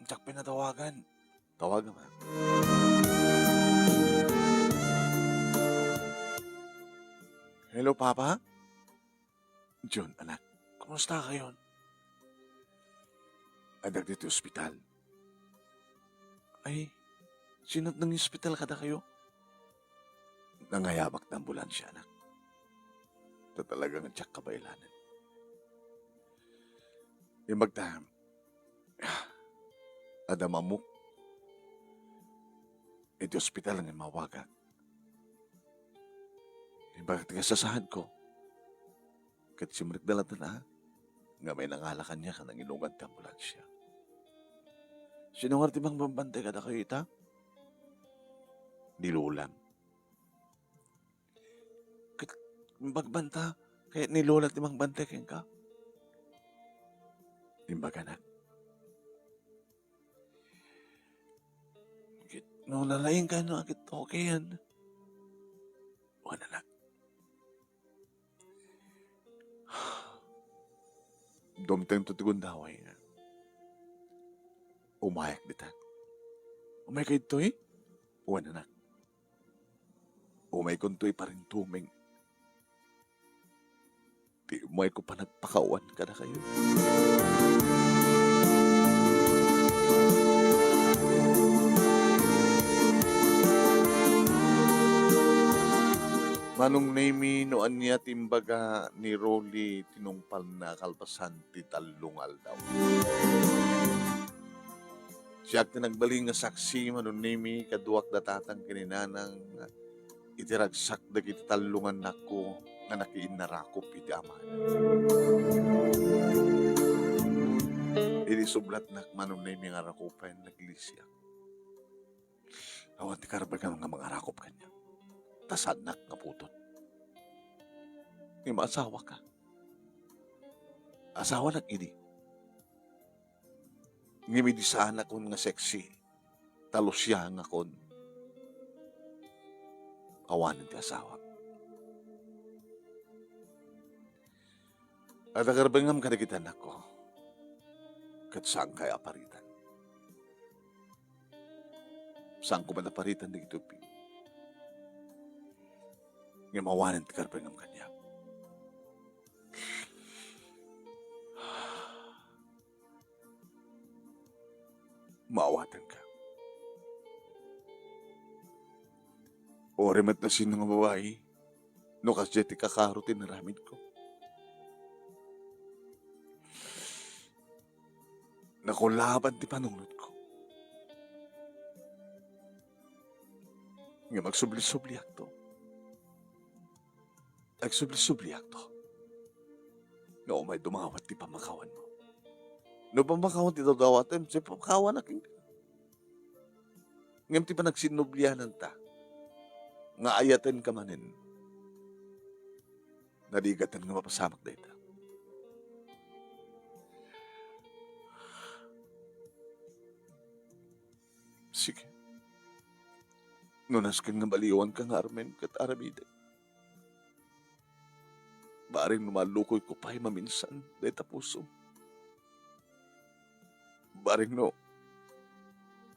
Tsak pinatawagan. Tawagan man. Hello, Papa? John, anak. Kumusta kayo? Adag dito ospital. Ay, sinot ng ospital kada kayo? Nangayabak na ambulansya, anak. Ito talagang tsak kabailanan. Yung magdaham, adamamuk, iti ospital ang mawagan. Yung bakit kasasahan ko, kat simrik dalatan na, nga may nangalakan niya ka ng inugan ti ambulansya. Sino nga ti mang bambantay kada kayo ita? Nilulang. Kat bagbanta, kaya nilola ti mang bantay ken ka. Imbaga na. No lalaing ka no akit okay yan. Wala na. Dumteng tutigundaway na. Umayak bitan. Umay kay ito eh. Wala na. Umay kunto'y pa rin tuming. Di umay ko pa nagpakawan ka na kayo. Manong name noan niya timbaga ni Rolly tinungpal na kalpasan ti talungal daw. Siya tinagbaling nga saksi manong name kaduak datatang kininanang itiragsak dagiti talungan nako nga nakiinarakop iti aman. Iti sublat nak manong name nga rakopan naglisya. Awan ti karabagan nga mga rakop kanya. Tasanak nga putot. May maasawa ka. Asawa nak ini. Ngimidisaan akon nga sexy. Talusya nga kon. Awanan ti asawa. At akarabangam kanagitan ako. Kat saan kaya aparitan? Saan ko ba naparitan na itupi? Nga mawanan ti karabangam kanya. Maawatan ka. O remat na sino nga babae, no kasya ti kakarutin na ramid ko. Nakulaban ti panunod ko. Nga magsubli-subliak to. Nagsubli-subliak to. Nga umay dumawat ti pamakawan mo. No pamakawan ti dawatan, siya pamakawan na king. Ngam ti pa nagsinublianan ta. Nga ayatan ka manin. Nadigatan nga mapasamak da ita. Sige. Nunaskan nga baliwan ka nga armen kat aramida. Baring lumalukoy ko pa'y maminsan da ita puso. Baring no,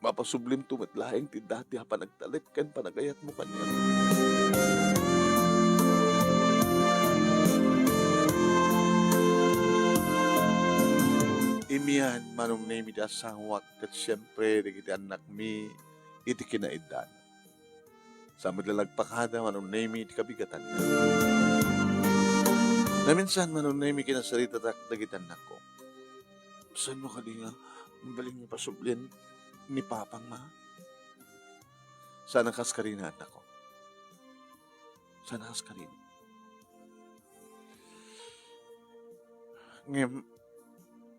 mapasublim tumatlaing ti dati ha panagtalit kan panagayat mo kanya. Imian manong name iti asawak kat siyempre iti anak mi iti kinaidan. Sa madlalagpakada manong name iti kabigatan na. Naminsan manong name kinasarita tak dagitan na ko. Saan mo kali nga mabaling niya pasublin ni Papang ma? Sana kaskarina anak ko. Sana kaskarina. Ngayon,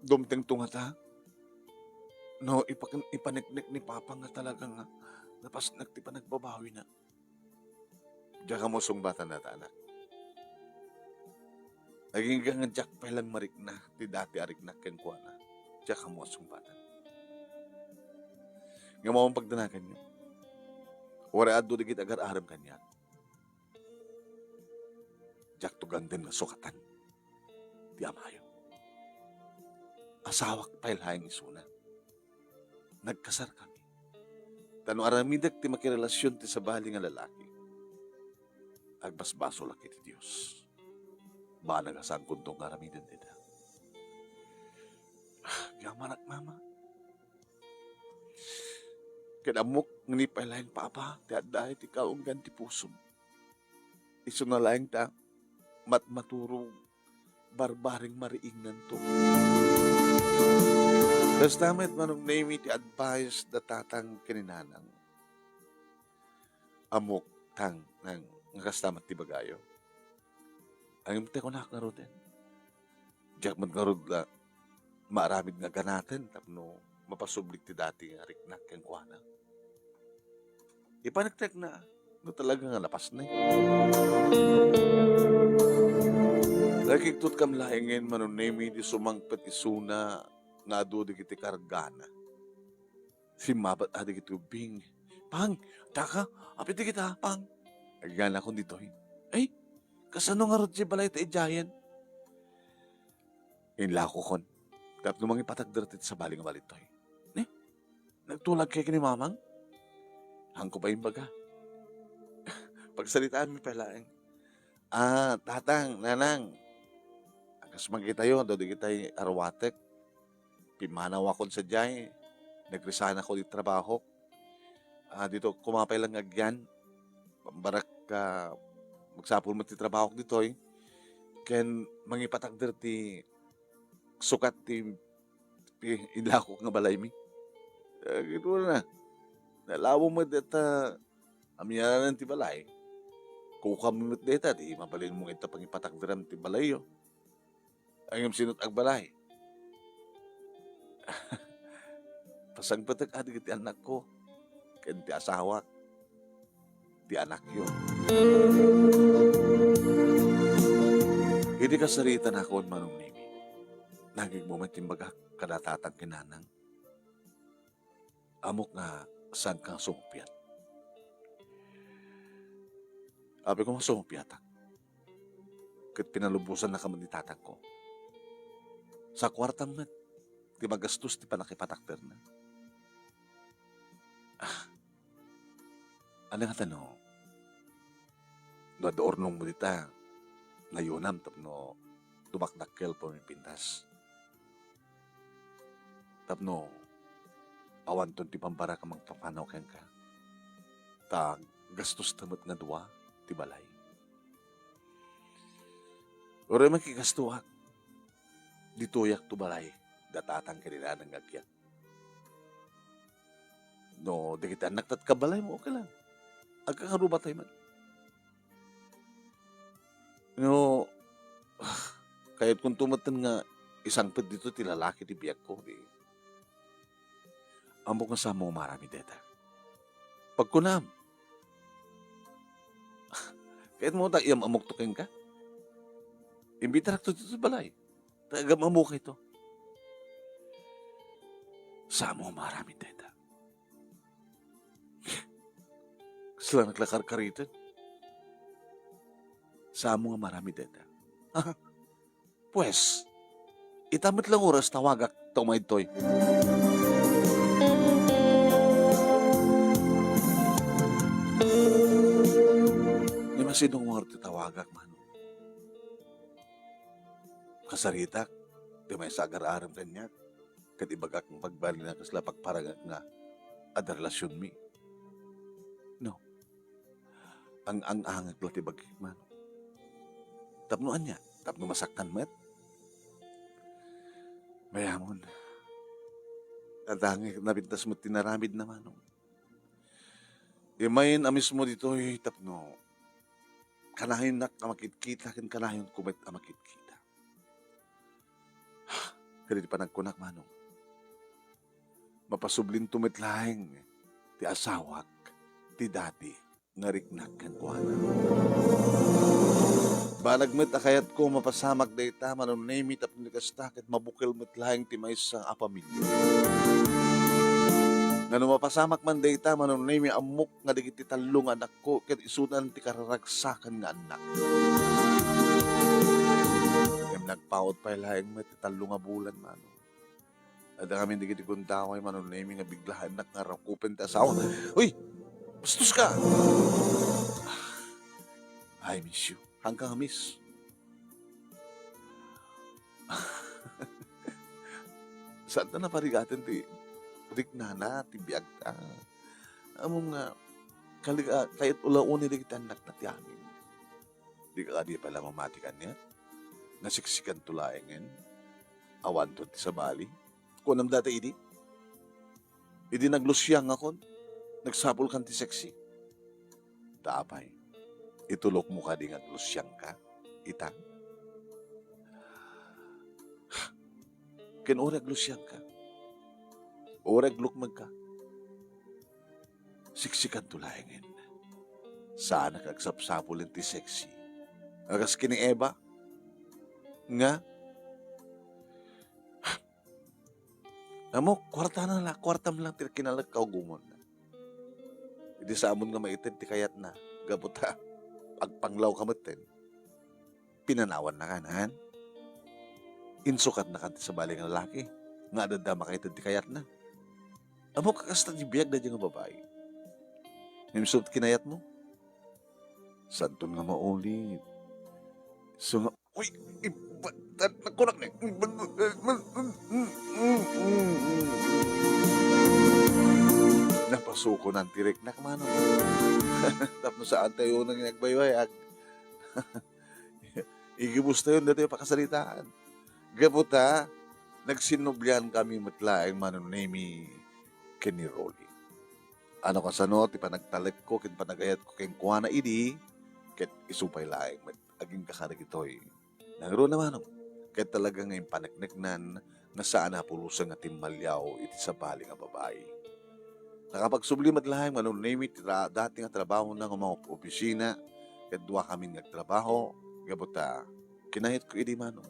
dumteng tungata. No, ipaniknik ni Papang nga talaga nga napasnak ti pa nagbabawi na. Diyan ka mo sungbatan na ta, anak. Naging nga jak pa lang marik na, ti dati arik na kenkwa na. Diyan ka mo sungbatan. Nga mo ang pagdanakan nyo. Wala ado digit agar aram kanya. Jak tugang din nga sukatan. Di amayo. Asawak pa ilahing isuna. Nagkasar kami. Tano aramidak ti makirelasyon ti sabali nga lalaki. Agbasbaso laki ti Diyos. Ba nagasang kuntong aramidan nila. Yamanak mama. Kadamok ngani pa ilahing papa. Ti addahi ti kaunggan ti puso. Iso na lahing ta matmaturo barbaring mariingnan to. Tapos tamit manong name iti advice datatang kininanang. Amok tang ng nakastamat ti bagayo. Ang imte ko nakaroten. Diyak man karod la maaramid nga ganaten tapno mapasublik ti dati nga riknak kang kuana. Ipanagtek na, no talaga nga lapas na Nakiktot kam lahingin manunemi di sumangpet isuna nga adu di kiti kargana. Si mabat adi kiti ubing. Pang, taka, apit di kita, pang. Agyan ako dito. Ay, kasano nga rot si balay ta ijayan? Inlako kon. Tap numang ipatagdarat sa baling balitoy. Nagtulag kay kini mamang? Hangko pa yung baga. Pagsalitaan mi pala. Tatang, nanang. Akas magkita yun, do di kita arwatek. Pimanaw akon sa jay. Nagresign ako di trabaho. Dito, kumapay lang agyan. Barak ka, magsapul mo ti trabaho dito Ken, mangipatagder ti sukat ti inlako nga balay mi. Gitu na. Nalawo mo deta amiyanan ti balay. Kukam mo deta di mabalin mo ito pangipatagderam ti balay yo. Ang sinut ag balay. Pasagpatag adi ti anak ko. Ken ti asawa. Ti anak yo. Hindi ka sarita na ako manong nimi. Naging moment timbaga kadatatang kinanang. Amok nga saan kang sumpiat. Abi ko masumpiatak. Kat pinalubusan na kaman ni tatang ko. Sa kwartang met, di magastos ti panakipatakter na. Ano nga tanong? Doon nung mo dita, nayunam tapno tumakdakkel po may pintas. Tapno, awan ton ti pambara ka magpapanaw ken ka. Ta gastos tamot nga duwa ti balay. Ore makikastuhak. Dituyak tu balay datatang kanila ng agyat. No, di kita naktat ka balay mo, okay lang. Agka karubatay man. No, kahit kung tumatan nga isang ped dito ti lalaki ti biyak ko, di ambok nga sa mo marami deta. Pagkunam. Kahit mo ta iyam amok tuking ka. Imbita rakto dito sa balay. Tagam amok ito. Sa mo marami deta. Sila naglakar-karitan. Sa mo nga marami deta. Pues, itamit lang oras tawagak tumaytoy. Sinong mga titawagak man. Kasaritak, di may sagar-aram kanya, katibagak ng pagbali na kasla pagparagak nga ada relasyon mi. No. Ang angag lo tibagik man. Tapnoan niya, tapno masaktan met. Mayamon. At hanggang nabintas mo tinaramid naman. Imayin amis mo dito tapno. Kanahin nak amakit-kita, ken kanahin kumet amakit-kita. Kaya di pa nagkunak manong. Mapasublin tumitlaing, ti asawak, ti dati, nariknak kan kuana. Balagmet akayat ko mapasamak dayta, manong name tap nikastakit, mabukil metlaing ti may sa apamilyo. Nga mapasamak man dayta, manong name amok nga digiti talong anak ko, ket isunan ti kararagsakan nga anak. Nagpaot pa ilaing met talong nga bulan manong. Ada kami digiti kuntaway manong name nga biglahan nak nga rakupen ta asawa. Uy! Bastos ka! I miss you. Hanggang miss. Saan na naparigatin ti riknana, ti biyag ka. Among nga, kahit ulauni di kita anak na ti amin. Di ka di pala mamatikan niya. Nasiksikan tulaengen. Awan to ti sa bali. Kunam dati idi. Idi naglusyang ako. Nagsapol kan ti seksi. Tapay. Itulok mo ka di naglusyang ka. Itang. Kinurag lusyang ka. Oreg lukmag ka. Siksikan tulayangin. Sana kagsapsapulin ti sexy. Agas kini Eva. Nga, amo, kwartam lang ti kinalag kaugumon. Hindi sa amon nga maitin ti kayat na. Gabuta, pagpanglaw kamatin. Pinanawan na kanan. Insukat na kanti sa baling ng lalaki. Nga adada makaitin ti kayat na. Amo kakasta di biyag na dyan nga babae. Nimsot kinayat mo. Santun nga maulit. So nga, uy, nakunak na. Napasuko ng tirik na kamano. Tapos saan tayo nang nagbaybayag. Igibusta yun dito yung pakasalitaan. Gabuta, nagsinubyan kami matlaeng manunemi kini Rolly. Ano ka sa no, ti panagtalag ko, kin panagayat ko, kin kuha na idi, kin isupay laeng, aging kakarig ito'y. Nangro naman, kaya talaga ngayon panagniknan, na saan napulusan nga timbalyaw, iti sa bali nga babae. Nakapagsublimat laeng, manunemi, dati nga trabaho na ng mga opisina, kaya duwa kami nagtrabaho, gabuta, kinahit ko idi manong.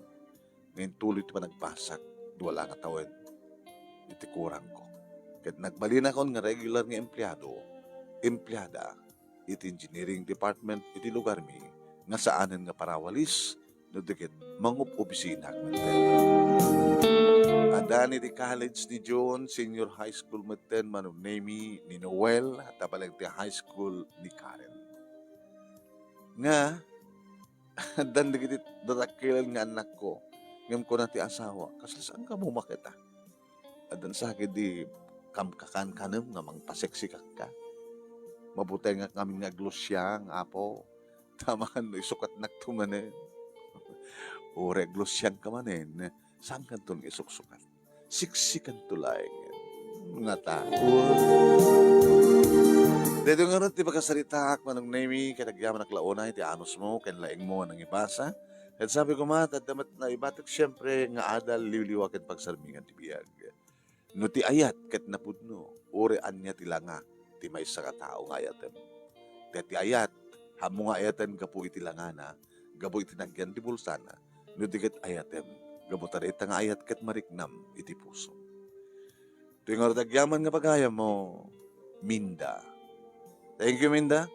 Ngayon tuloy ito pa nagpasak, duwala nga tawid, iti kurang ko. Kahit nagbalin ako nga regular nga empleyada, iti engineering department, iti lugar mi, nga saanan nga parawalis, no dikit, mangup opisina. Adan iti college ni John, senior high school maten, manong name ni Noel, at tabalang ti high school ni Karen. Nga, dan dikit datakilan nga anak ko, ngam ko na ti asawa, kasi saan ka mo makita? Adan sa akin di, kamkakan kanam nga mang paseksi ka. Mabuti nga kami nga glosyang, apo. Taman, isukat nagtumanin. Ure, glosyang ka manin. Saan ka itong isuksukat? Siksikan tulay. Nga tao. Dito nga rin, ti pagkasalita manong name, kinagyaman na klauna, iti anos mo, kinlaing mo nang ibasa. At sabi ko at damat na ibatak siyempre nga adal, liwliwakin pagsarmingan ti biyag. No ti ayat ket napudno, uri anya ti langa, ti may sa katao nga ayaten. Ti ayat, hamo nga ayaten gapu iti langana, gapu iti nagyan ti bulsana, no ti ket ayaten, gapu tada ita nga ayat ket mariknam iti puso. Tuwing oradagyaman nga pagaya mo, Minda. Thank you, Minda.